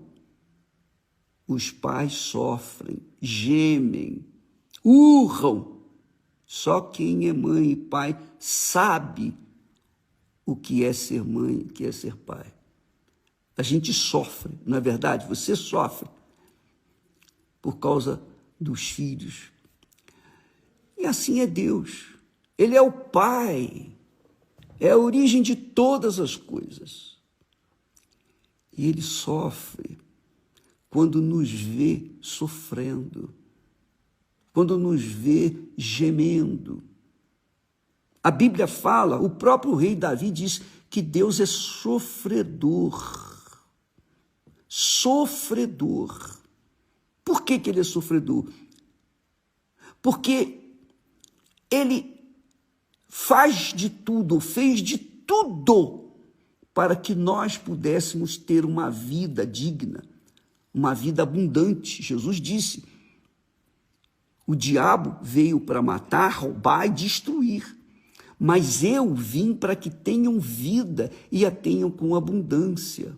os pais sofrem, gemem, urram. Só quem é mãe e pai sabe o que é ser mãe, o que é ser pai. A gente sofre, não é verdade? Você sofre por causa dos filhos. E assim é Deus. Ele é o Pai, é a origem de todas as coisas. E ele sofre quando nos vê sofrendo, quando nos vê gemendo. A Bíblia fala, o próprio rei Davi diz que Deus é sofredor. Sofredor. Por que ele é sofredor? Porque ele faz de tudo, fez de tudo para que nós pudéssemos ter uma vida digna, uma vida abundante. Jesus disse: o diabo veio para matar, roubar e destruir, mas eu vim para que tenham vida e a tenham com abundância.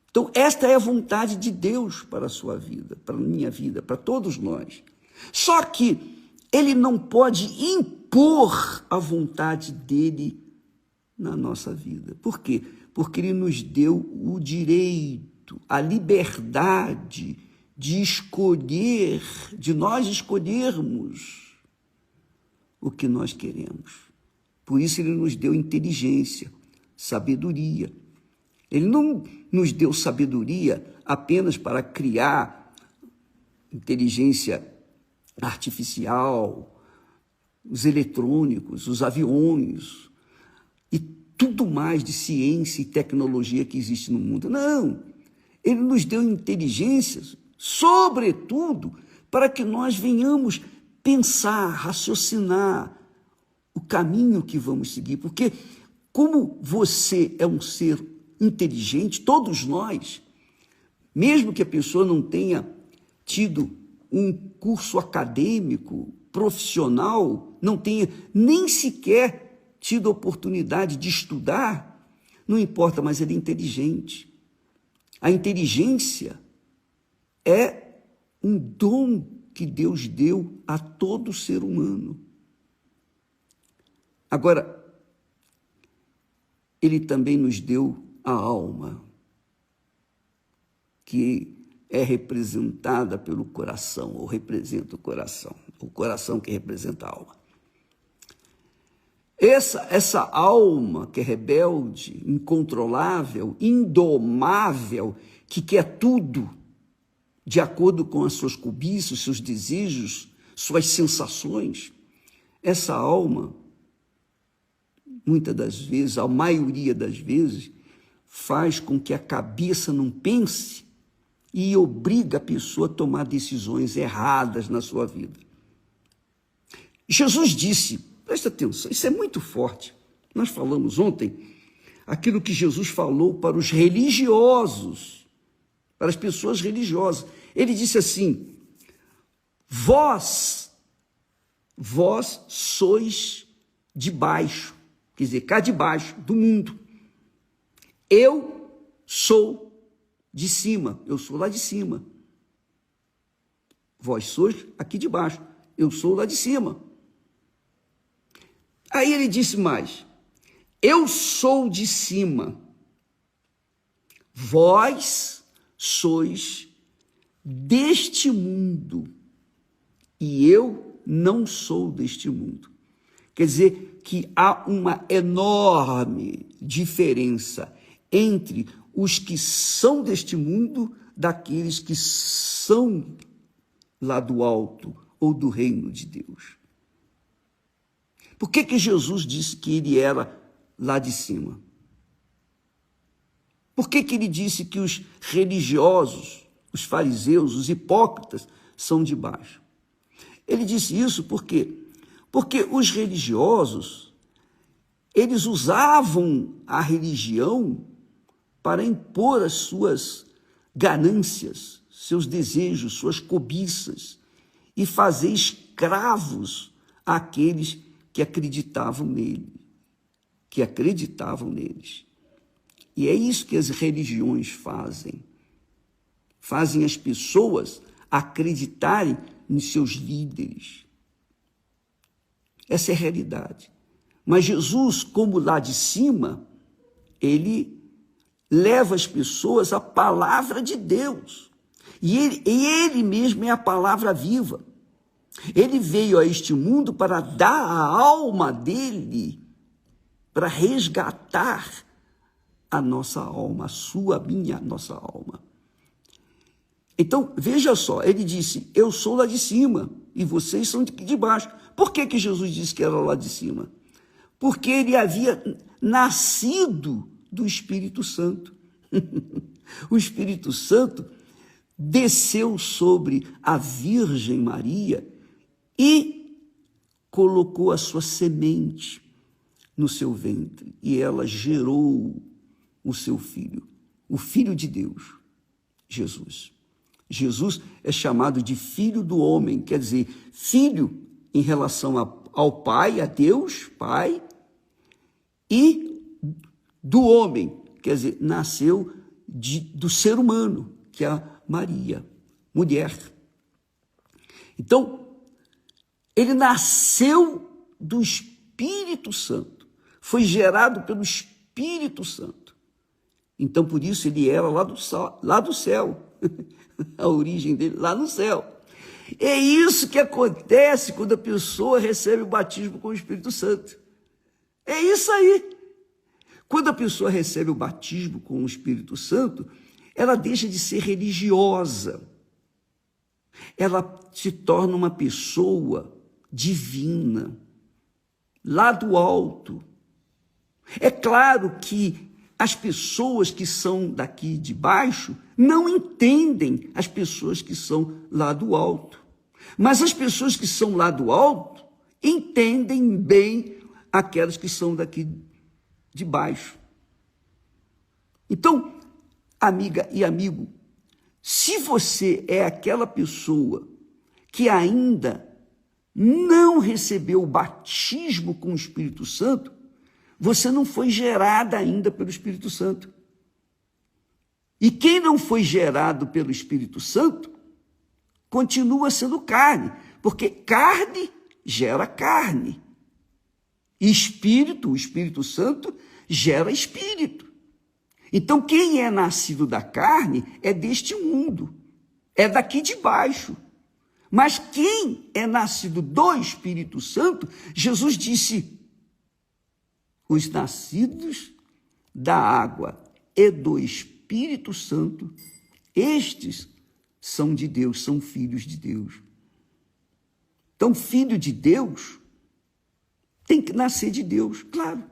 Então, esta é a vontade de Deus para a sua vida, para a minha vida, para todos nós. Só que ele não pode impor a vontade dele na nossa vida. Por quê? Porque ele nos deu o direito, a liberdade de escolher, de nós escolhermos o que nós queremos. Por isso ele nos deu inteligência, sabedoria. Ele não nos deu sabedoria apenas para criar inteligência artificial, os eletrônicos, os aviões e tudo mais de ciência e tecnologia que existe no mundo. Não, ele nos deu inteligência, sobretudo, para que nós venhamos pensar, raciocinar o caminho que vamos seguir. Porque como você é um ser inteligente, todos nós, mesmo que a pessoa não tenha tido um curso acadêmico, profissional, não tenha nem sequer tido oportunidade de estudar, não importa, mas ele é inteligente. A inteligência é um dom que Deus deu a todo ser humano. Agora, ele também nos deu a alma, que é representada pelo coração, ou representa o coração que representa a alma. Essa alma que é rebelde, incontrolável, indomável, que quer tudo de acordo com as suas cobiças, seus desejos, suas sensações, essa alma, muitas das vezes, a maioria das vezes, faz com que a cabeça não pense e obriga a pessoa a tomar decisões erradas na sua vida. Jesus disse, presta atenção, isso é muito forte. Nós falamos ontem aquilo que Jesus falou para os religiosos, para as pessoas religiosas. Ele disse assim, vós sois de baixo, quer dizer, cá de baixo, do mundo. Eu sou de cima, eu sou lá de cima. Vós sois aqui de baixo, eu sou lá de cima. Aí ele disse mais, eu sou de cima, vós sois deste mundo e eu não sou deste mundo. Quer dizer que há uma enorme diferença entre os que são deste mundo daqueles que são lá do alto ou do reino de Deus. Por que Jesus disse que ele era lá de cima? Por que ele disse que os religiosos, os fariseus, os hipócritas são de baixo? Ele disse isso porque os religiosos, eles usavam a religião para impor as suas ganâncias, seus desejos, suas cobiças e fazer escravos àqueles que acreditavam neles. E é isso que as religiões fazem. Fazem as pessoas acreditarem nos seus líderes. Essa é a realidade. Mas Jesus, como lá de cima, ele leva as pessoas à palavra de Deus. E ele mesmo é a palavra viva. Ele veio a este mundo para dar a alma dele, para resgatar a nossa alma, a sua, a minha, a nossa alma. Então, veja só, ele disse, eu sou lá de cima e vocês são de baixo. Por que Jesus disse que era lá de cima? Porque ele havia nascido do Espírito Santo. O Espírito Santo desceu sobre a Virgem Maria e colocou a sua semente no seu ventre. E ela gerou o seu filho, o Filho de Deus, Jesus. Jesus é chamado de Filho do homem, quer dizer, filho em relação ao Pai, a Deus, Pai, e do homem, quer dizer, nasceu do ser humano, que é a Maria, mulher. Então, ele nasceu do Espírito Santo, foi gerado pelo Espírito Santo. Então, por isso, ele era lá do céu, a origem dele lá no céu. É isso que acontece quando a pessoa recebe o batismo com o Espírito Santo. É isso aí. Quando a pessoa recebe o batismo com o Espírito Santo, ela deixa de ser religiosa. Ela se torna uma pessoa divina, lá do alto. É claro que as pessoas que são daqui de baixo não entendem as pessoas que são lá do alto. Mas as pessoas que são lá do alto entendem bem aquelas que são daqui de baixo. Então, amiga e amigo, se você é aquela pessoa que ainda não recebeu o batismo com o Espírito Santo, você não foi gerada ainda pelo Espírito Santo. E quem não foi gerado pelo Espírito Santo, continua sendo carne, porque carne gera carne. E espírito, o Espírito Santo, gera espírito. Então, quem é nascido da carne é deste mundo, é daqui de baixo. Mas quem é nascido do Espírito Santo, Jesus disse, os nascidos da água e do Espírito Santo, estes são de Deus, são filhos de Deus. Então, filho de Deus tem que nascer de Deus, claro.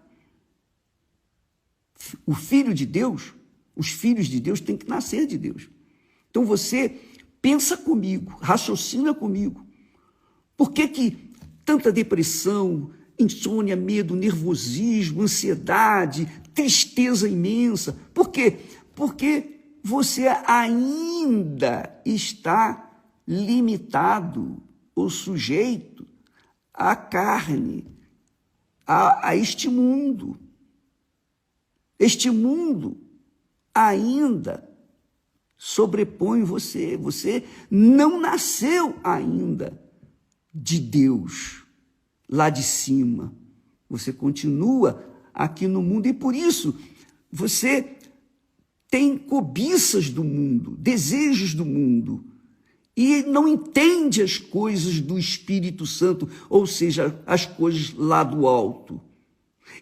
O filho de Deus, os filhos de Deus têm que nascer de Deus. Então você pensa comigo, raciocina comigo. Por que tanta depressão, insônia, medo, nervosismo, ansiedade, tristeza imensa? Por quê? Porque você ainda está limitado ou sujeito à carne, a este mundo. Este mundo ainda sobrepõe você. Você não nasceu ainda de Deus, lá de cima. Você continua aqui no mundo e por isso você tem cobiças do mundo, desejos do mundo e não entende as coisas do Espírito Santo, ou seja, as coisas lá do alto.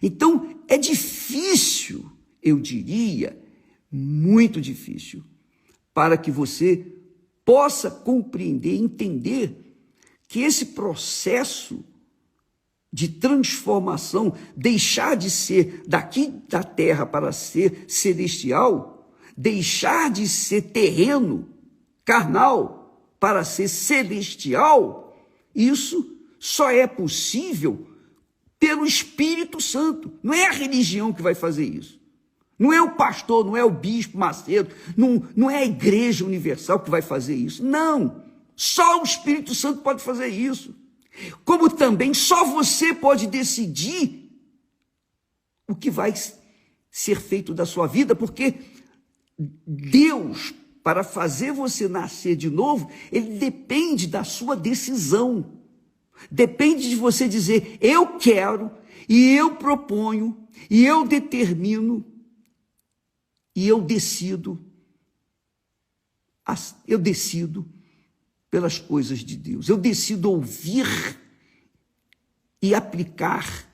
Então, é difícil, eu diria, muito difícil, para que você possa compreender, entender que esse processo de transformação, deixar de ser daqui da terra para ser celestial, deixar de ser terreno, carnal, para ser celestial, isso só é possível pelo Espírito Santo. Não é a religião que vai fazer isso. Não é o pastor, não é o bispo Macedo, não é a Igreja Universal que vai fazer isso. Não, só o Espírito Santo pode fazer isso. Como também só você pode decidir o que vai ser feito da sua vida, porque Deus, para fazer você nascer de novo, ele depende da sua decisão. Depende de você dizer, eu quero, e eu proponho, e eu determino, e eu decido pelas coisas de Deus. Eu decido ouvir e aplicar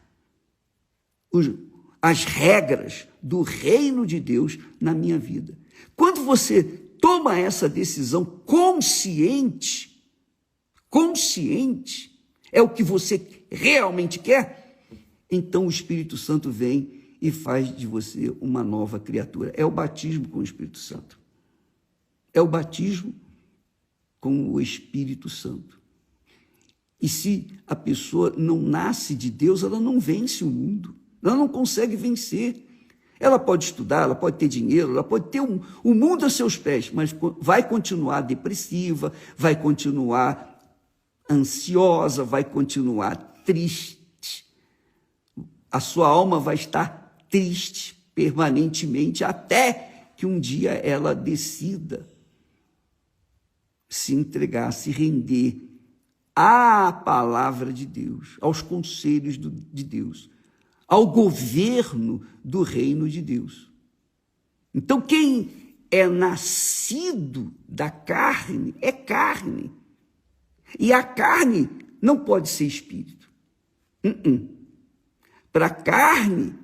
as regras do reino de Deus na minha vida. Quando você toma essa decisão consciente, é o que você realmente quer, então o Espírito Santo vem e faz de você uma nova criatura. É o batismo com o Espírito Santo. É o batismo com o Espírito Santo. E se a pessoa não nasce de Deus, ela não vence o mundo. Ela não consegue vencer. Ela pode estudar, ela pode ter dinheiro, ela pode ter o mundo a seus pés, mas vai continuar depressiva, vai continuar ansiosa, vai continuar triste. A sua alma vai estar triste permanentemente, até que um dia ela decida se entregar, se render à palavra de Deus, aos conselhos de Deus, ao governo do reino de Deus. Então, quem é nascido da carne é carne. E a carne não pode ser espírito. Para a carne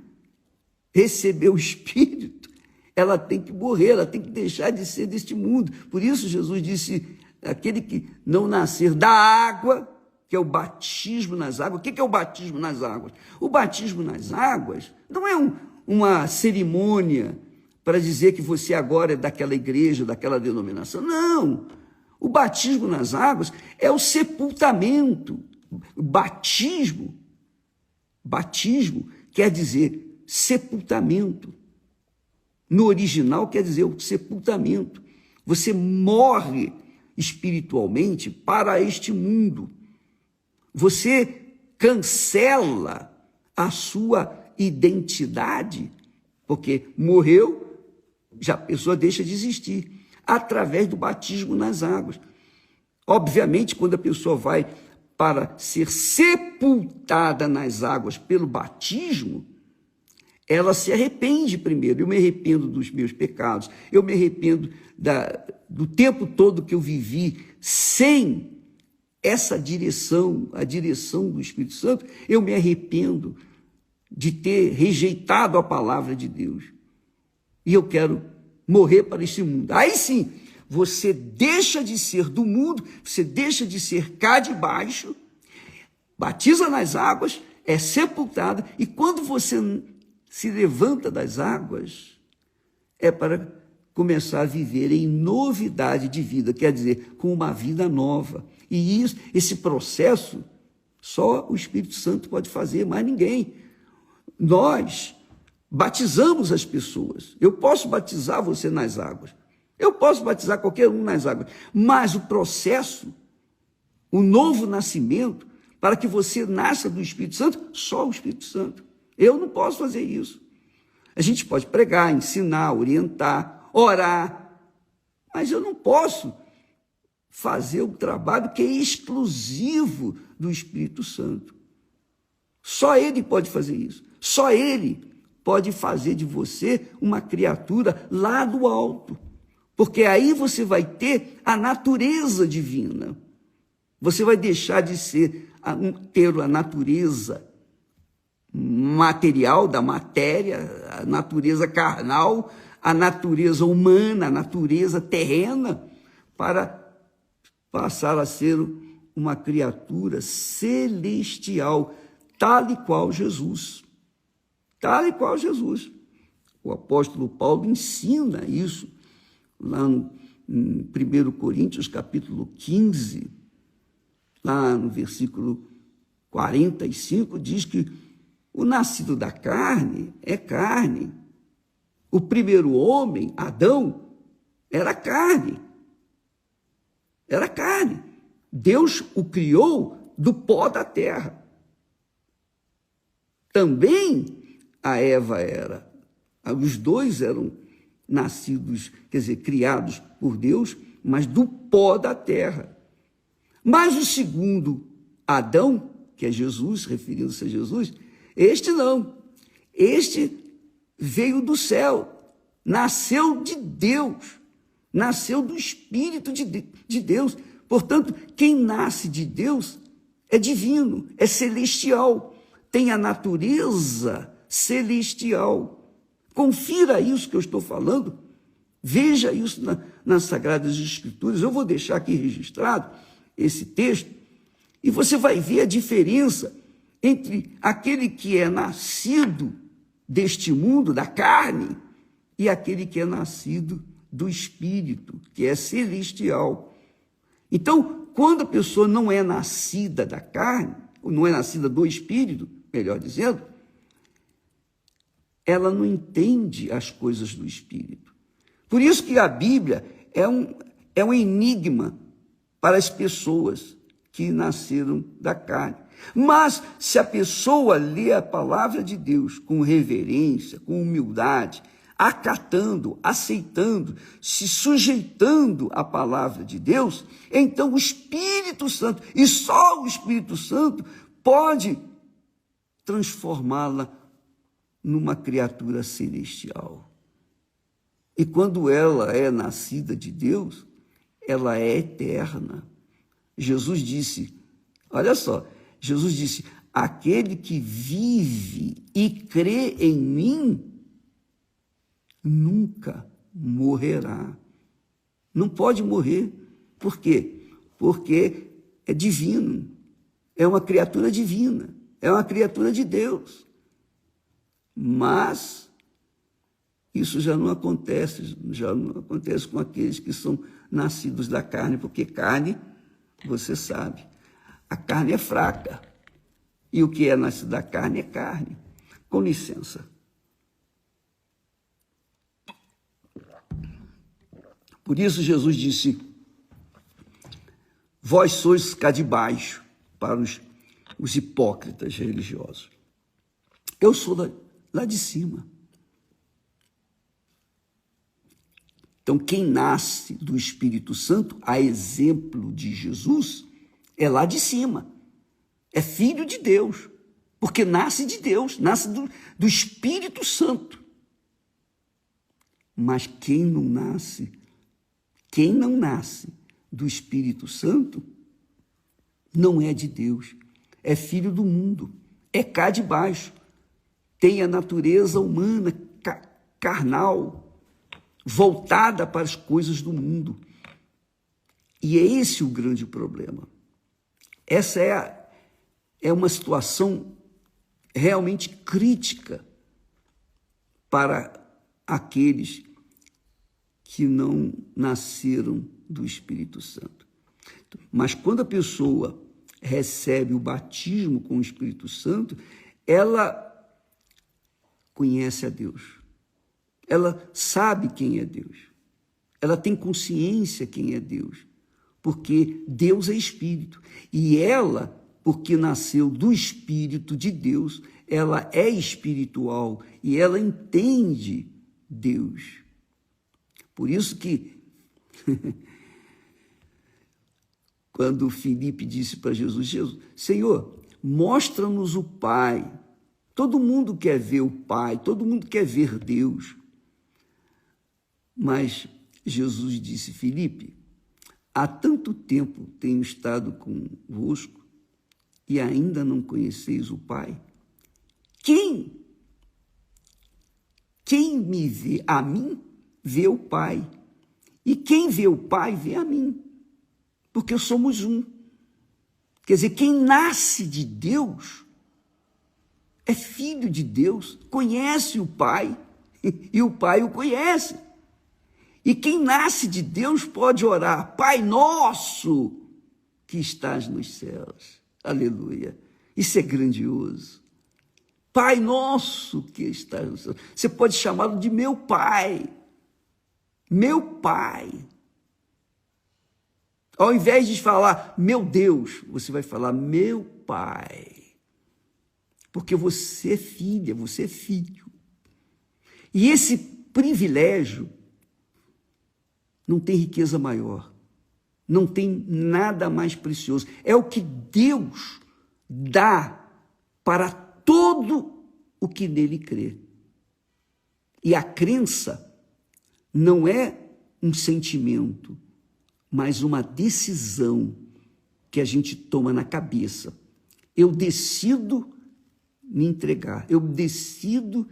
receber o Espírito, ela tem que morrer, ela tem que deixar de ser deste mundo. Por isso Jesus disse, aquele que não nascer da água, que é o batismo nas águas. O que é o batismo nas águas? O batismo nas águas não é uma cerimônia para dizer que você agora é daquela igreja, daquela denominação. Não! O batismo nas águas é o sepultamento. O batismo quer dizer sepultamento. No original quer dizer o sepultamento. Você morre espiritualmente para este mundo. Você cancela a sua identidade, porque morreu, já a pessoa deixa de existir, através do batismo nas águas. Obviamente, quando a pessoa vai para ser sepultada nas águas pelo batismo, ela se arrepende primeiro. Eu me arrependo dos meus pecados, eu me arrependo do tempo todo que eu vivi sem essa direção, a direção do Espírito Santo, eu me arrependo de ter rejeitado a palavra de Deus. E eu quero morrer para este mundo. Aí sim, você deixa de ser do mundo, você deixa de ser cá de baixo, batiza nas águas, é sepultado, e quando você se levanta das águas, é para começar a viver em novidade de vida, quer dizer, com uma vida nova. E esse processo, só o Espírito Santo pode fazer, mais ninguém. Nós batizamos as pessoas. Eu posso batizar você nas águas. Eu posso batizar qualquer um nas águas. Mas o processo, o novo nascimento, para que você nasça do Espírito Santo, só o Espírito Santo. Eu não posso fazer isso. A gente pode pregar, ensinar, orientar, orar, mas eu não posso fazer o trabalho que é exclusivo do Espírito Santo. Só Ele pode fazer isso. Só Ele pode fazer de você uma criatura lá do alto. Porque aí você vai ter a natureza divina. Você vai deixar de ter a natureza material da matéria, a natureza carnal, a natureza humana, a natureza terrena, para passar a ser uma criatura celestial, tal e qual Jesus. Tal e qual Jesus. O apóstolo Paulo ensina isso lá em 1 Coríntios, capítulo 15, lá no versículo 45, diz que o nascido da carne é carne. O primeiro homem, Adão, era carne. Era carne. Deus o criou do pó da terra. Também a Eva era. Os dois eram nascidos, quer dizer, criados por Deus, mas do pó da terra. Mas o segundo Adão, que é Jesus, referindo-se a Jesus, este não. Este veio do céu, nasceu de Deus, nasceu do Espírito de Deus. Portanto, quem nasce de Deus é divino, é celestial, tem a natureza celestial. Confira isso que eu estou falando, veja isso nas Sagradas Escrituras. Eu vou deixar aqui registrado esse texto e você vai ver a diferença entre aquele que é nascido deste mundo, da carne, e aquele que é nascido do Espírito, que é celestial. Então, quando a pessoa não é nascida da carne, ou não é nascida do Espírito, melhor dizendo, ela não entende as coisas do Espírito. Por isso que a Bíblia é um enigma para as pessoas que nasceram da carne. Mas se a pessoa lê a palavra de Deus com reverência, com humildade, acatando, aceitando, se sujeitando à palavra de Deus, então o Espírito Santo, e só o Espírito Santo, pode transformá-la numa criatura celestial. E quando ela é nascida de Deus, ela é eterna. Jesus disse, olha só, Jesus disse, aquele que vive e crê em mim, nunca morrerá. Não pode morrer. Por quê? Porque é divino, é uma criatura divina, é uma criatura de Deus. Mas isso já não acontece com aqueles que são nascidos da carne, porque carne, você sabe, a carne é fraca. E o que é nascido da carne é carne. Com licença. Por isso Jesus disse, vós sois cá de baixo, para os hipócritas religiosos. Eu sou lá de cima. Então, quem nasce do Espírito Santo, a exemplo de Jesus, é lá de cima. É filho de Deus, porque nasce de Deus, nasce do Espírito Santo. Mas quem não nasce do Espírito Santo, não é de Deus, é filho do mundo, é cá de baixo. tem a natureza humana, carnal, voltada para as coisas do mundo. E é esse o grande problema. Essa é uma situação realmente crítica para aqueles que não nasceram do Espírito Santo. Mas quando a pessoa recebe o batismo com o Espírito Santo, ela conhece a Deus. Ela sabe quem é Deus. Ela tem consciência quem é Deus. Porque Deus é Espírito. E ela, porque nasceu do Espírito de Deus, ela é espiritual e ela entende Deus. Por isso que, quando Filipe disse para Jesus, Senhor, mostra-nos o Pai. Todo mundo quer ver o Pai, todo mundo quer ver Deus. Mas Jesus disse, Filipe, há tanto tempo tenho estado convosco e ainda não conheceis o Pai? Quem me vê a mim, vê o Pai. E quem vê o Pai, vê a mim. Porque somos um. Quer dizer, quem nasce de Deus é filho de Deus, conhece o Pai e o Pai o conhece. E quem nasce de Deus pode orar, Pai nosso que estás nos céus. Aleluia. Isso é grandioso. Pai nosso que estás nos céus. Você pode chamá-lo de meu Pai. Meu Pai. Ao invés de falar meu Deus, você vai falar meu Pai. Porque você é filha, você é filho. E esse privilégio não tem riqueza maior, não tem nada mais precioso. É o que Deus dá para todo o que nele crê. E a crença não é um sentimento, mas uma decisão que a gente toma na cabeça. Eu decido me entregar, eu decido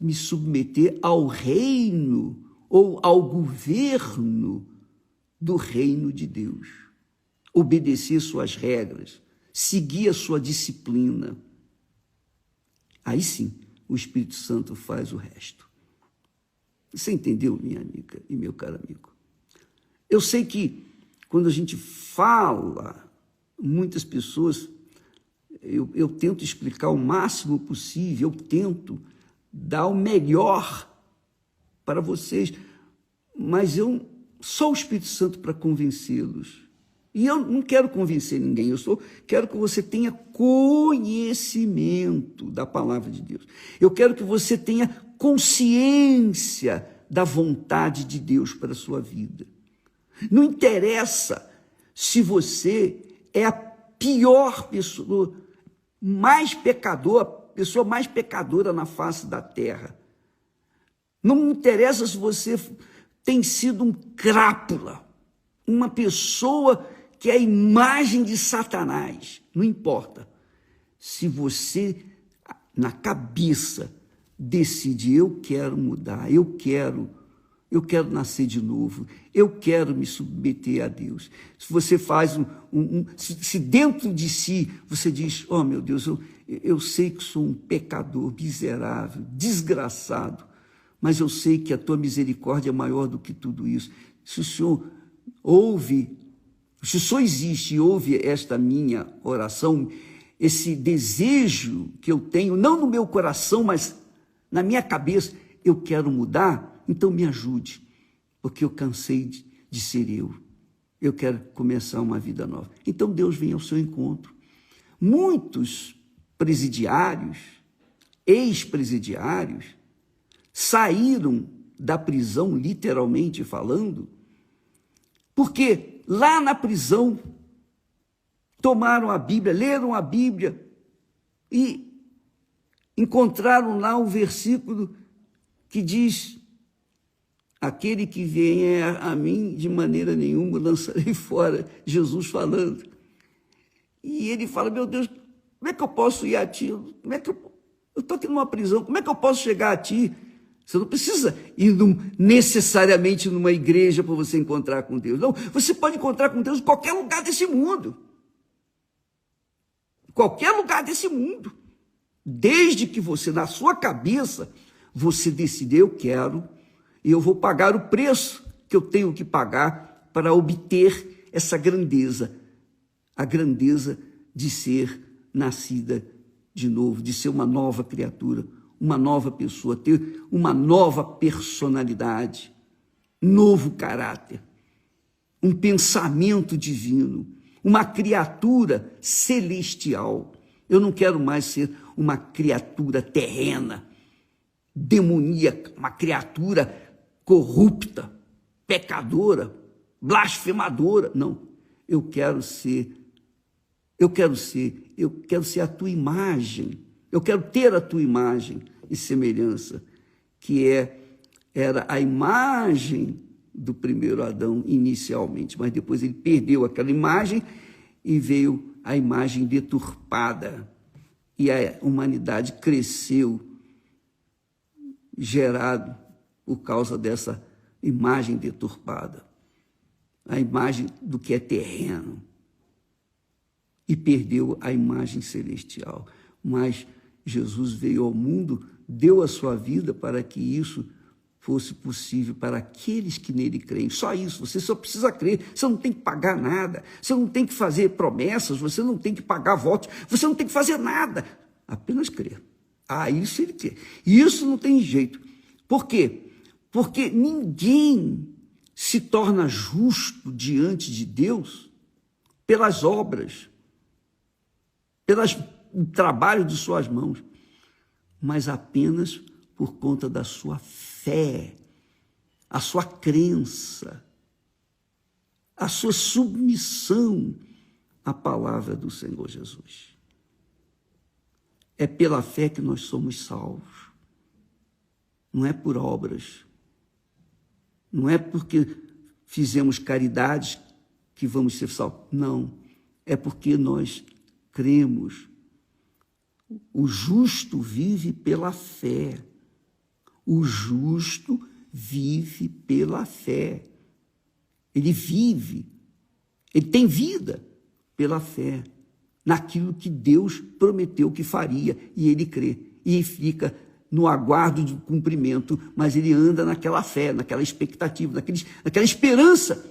me submeter ao reino ou ao governo do reino de Deus. Obedecer suas regras, seguir a sua disciplina. Aí sim, o Espírito Santo faz o resto. Você entendeu, minha amiga e meu caro amigo? Eu sei que quando a gente fala, muitas pessoas, eu tento explicar o máximo possível, eu tento dar o melhor para vocês, mas eu sou o Espírito Santo para convencê-los. E eu não quero convencer ninguém, quero que você tenha conhecimento da palavra de Deus. Eu quero que você tenha consciência da vontade de Deus para a sua vida. Não interessa se você é a pior pessoa, a pessoa mais pecadora na face da terra. Não interessa se você tem sido um crápula, uma pessoa que é a imagem de Satanás. Não importa. Se você, na cabeça, decide, eu quero mudar, eu quero nascer de novo, eu quero me submeter a Deus. Se você faz se dentro de si você diz, oh meu Deus, eu sei que sou um pecador miserável, desgraçado, mas eu sei que a tua misericórdia é maior do que tudo isso. Se o Senhor existe e ouve esta minha oração, esse desejo que eu tenho, não no meu coração, mas na minha cabeça, eu quero mudar, então me ajude, porque eu cansei de ser eu. Eu quero começar uma vida nova. Então Deus vem ao seu encontro. Muitos presidiários, ex-presidiários, saíram da prisão, literalmente falando, porque lá na prisão tomaram a Bíblia, leram a Bíblia e encontraram lá um versículo que diz, aquele que vier a mim, de maneira nenhuma lançarei fora, Jesus falando. E ele fala, meu Deus, como é que eu posso ir a ti? Eu estou aqui numa prisão, como é que eu posso chegar a ti? Você não precisa ir necessariamente numa igreja para você encontrar com Deus. Não, você pode encontrar com Deus em qualquer lugar desse mundo. Qualquer lugar desse mundo. Desde que você, na sua cabeça, você decida, eu quero, e eu vou pagar o preço que eu tenho que pagar para obter essa grandeza. A grandeza de ser nascida de novo, de ser uma nova criatura, uma nova pessoa, ter uma nova personalidade, novo caráter, um pensamento divino, uma criatura celestial. Eu não quero mais ser uma criatura terrena, demoníaca, uma criatura corrupta, pecadora, blasfemadora. Não, eu quero ser a tua imagem. Eu quero ter a tua imagem e semelhança, que era a imagem do primeiro Adão inicialmente, mas depois ele perdeu aquela imagem e veio a imagem deturpada. E a humanidade cresceu, gerado por causa dessa imagem deturpada, a imagem do que é terreno, e perdeu a imagem celestial. Mas Jesus veio ao mundo, deu a sua vida para que isso fosse possível para aqueles que nele creem. Só isso, você só precisa crer, você não tem que pagar nada, você não tem que fazer promessas, você não tem que pagar votos, você não tem que fazer nada, apenas crer. Isso ele quer. E isso não tem jeito. Por quê? Porque ninguém se torna justo diante de Deus pelas obras, pelo trabalho de suas mãos, mas apenas por conta da sua fé, a sua crença, a sua submissão à palavra do Senhor Jesus. É pela fé que nós somos salvos, não é por obras, não é porque fizemos caridades que vamos ser salvos, não, é porque nós cremos. O justo vive pela fé. O justo vive pela fé. Ele vive, ele tem vida pela fé, naquilo que Deus prometeu que faria, e ele crê, e fica no aguardo do cumprimento, mas ele anda naquela fé, naquela expectativa, naquela esperança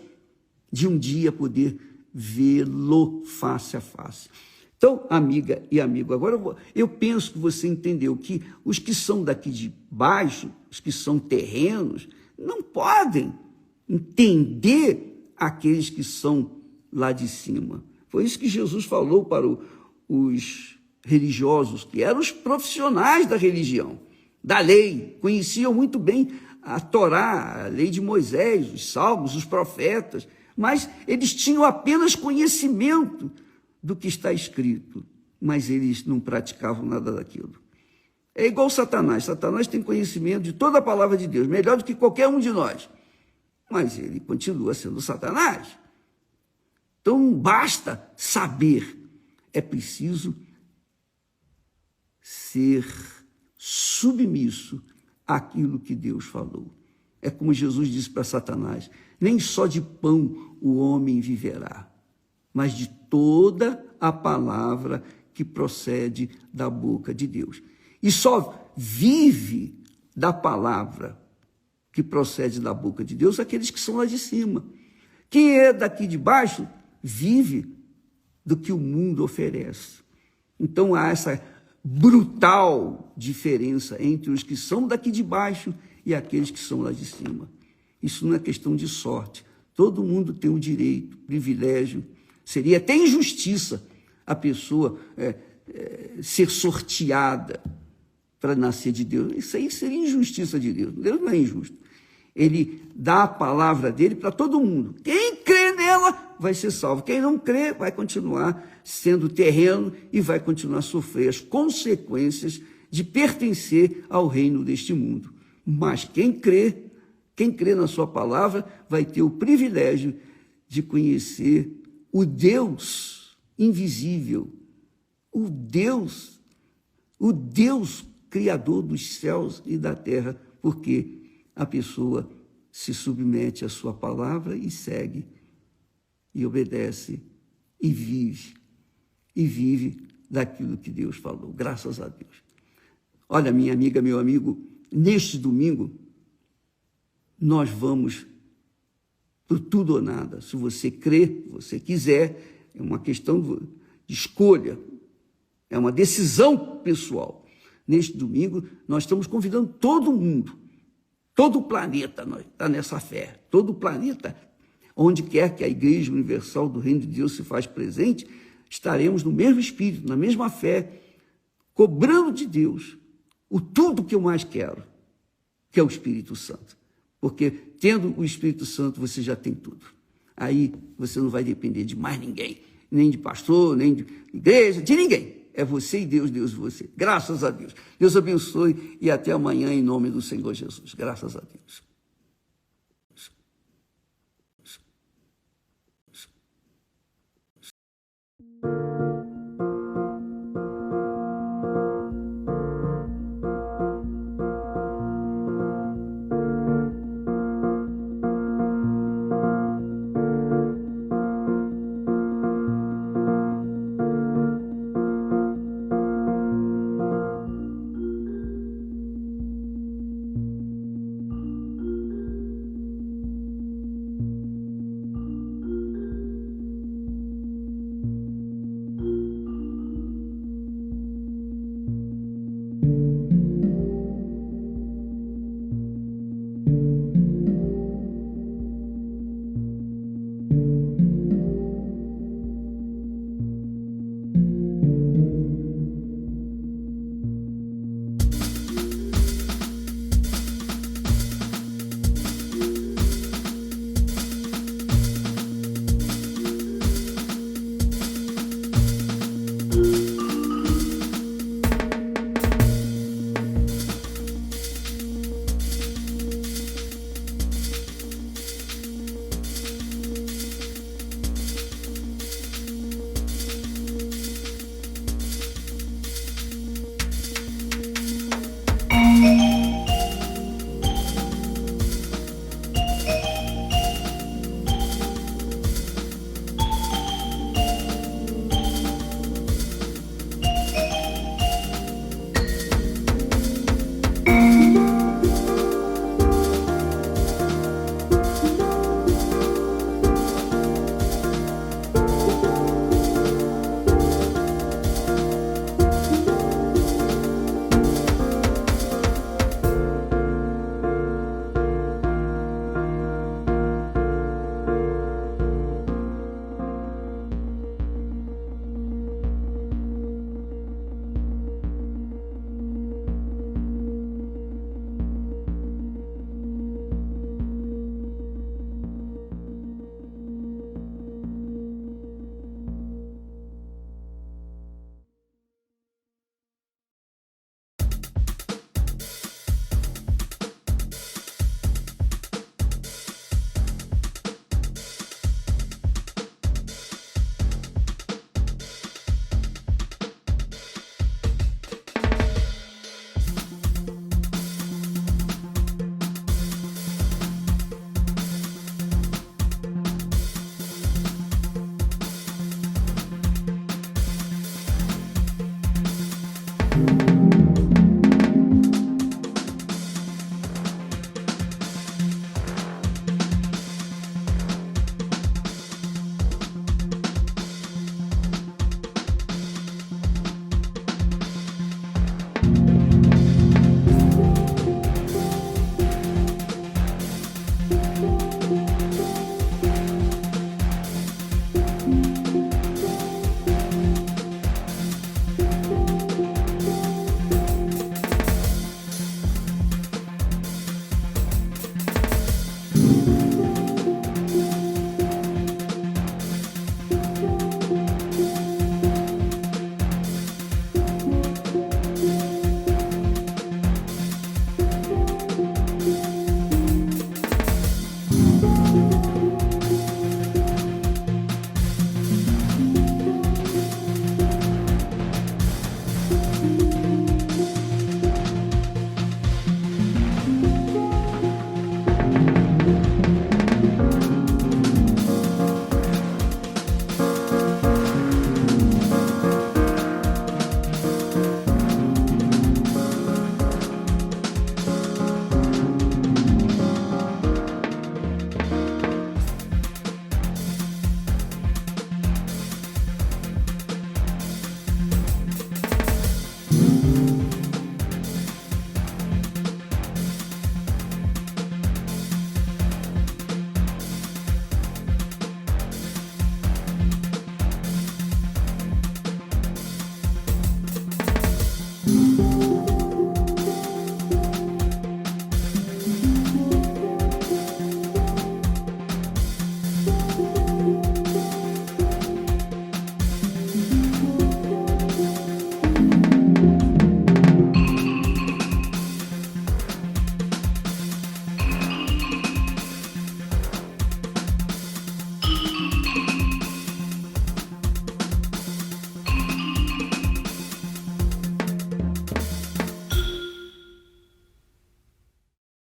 de um dia poder vê-lo face a face. Então, amiga e amigo, agora eu penso que você entendeu que os que são daqui de baixo, os que são terrenos, não podem entender aqueles que são lá de cima. Foi isso que Jesus falou para os religiosos, que eram os profissionais da religião, da lei, conheciam muito bem a Torá, a lei de Moisés, os salmos, os profetas, mas eles tinham apenas conhecimento do que está escrito, mas eles não praticavam nada daquilo. É igual Satanás. Satanás tem conhecimento de toda a palavra de Deus, melhor do que qualquer um de nós, mas ele continua sendo Satanás. Então não basta saber, é preciso ser submisso àquilo que Deus falou. É como Jesus disse para Satanás: nem só de pão o homem viverá, mas de toda a palavra que procede da boca de Deus. E só vive da palavra que procede da boca de Deus aqueles que são lá de cima. Quem é daqui de baixo vive do que o mundo oferece. Então há essa brutal diferença entre os que são daqui de baixo e aqueles que são lá de cima. Isso não é questão de sorte. Todo mundo tem o direito, privilégio. Seria até injustiça a pessoa ser sorteada para nascer de Deus. Isso aí seria injustiça de Deus. Deus não é injusto. Ele dá a palavra dele para todo mundo. Quem crê nela vai ser salvo. Quem não crê vai continuar sendo terreno e vai continuar a sofrer as consequências de pertencer ao reino deste mundo. Mas quem crê na sua palavra vai ter o privilégio de conhecer o Deus invisível, o Deus Criador dos céus e da terra, porque a pessoa se submete à sua palavra e segue, e obedece, e vive daquilo que Deus falou, graças a Deus. Olha, minha amiga, meu amigo, neste domingo, nós vamos por tudo ou nada. Se você crer, se você quiser, é uma questão de escolha, é uma decisão pessoal. Neste domingo, nós estamos convidando todo mundo, todo o planeta está nessa fé, todo o planeta, onde quer que a Igreja Universal do Reino de Deus se faz presente, estaremos no mesmo espírito, na mesma fé, cobrando de Deus o tudo que eu mais quero, que é o Espírito Santo. Porque tendo o Espírito Santo, você já tem tudo. Aí você não vai depender de mais ninguém, nem de pastor, nem de igreja, de ninguém. É você e Deus, Deus e você. Graças a Deus. Deus abençoe e até amanhã em nome do Senhor Jesus. Graças a Deus.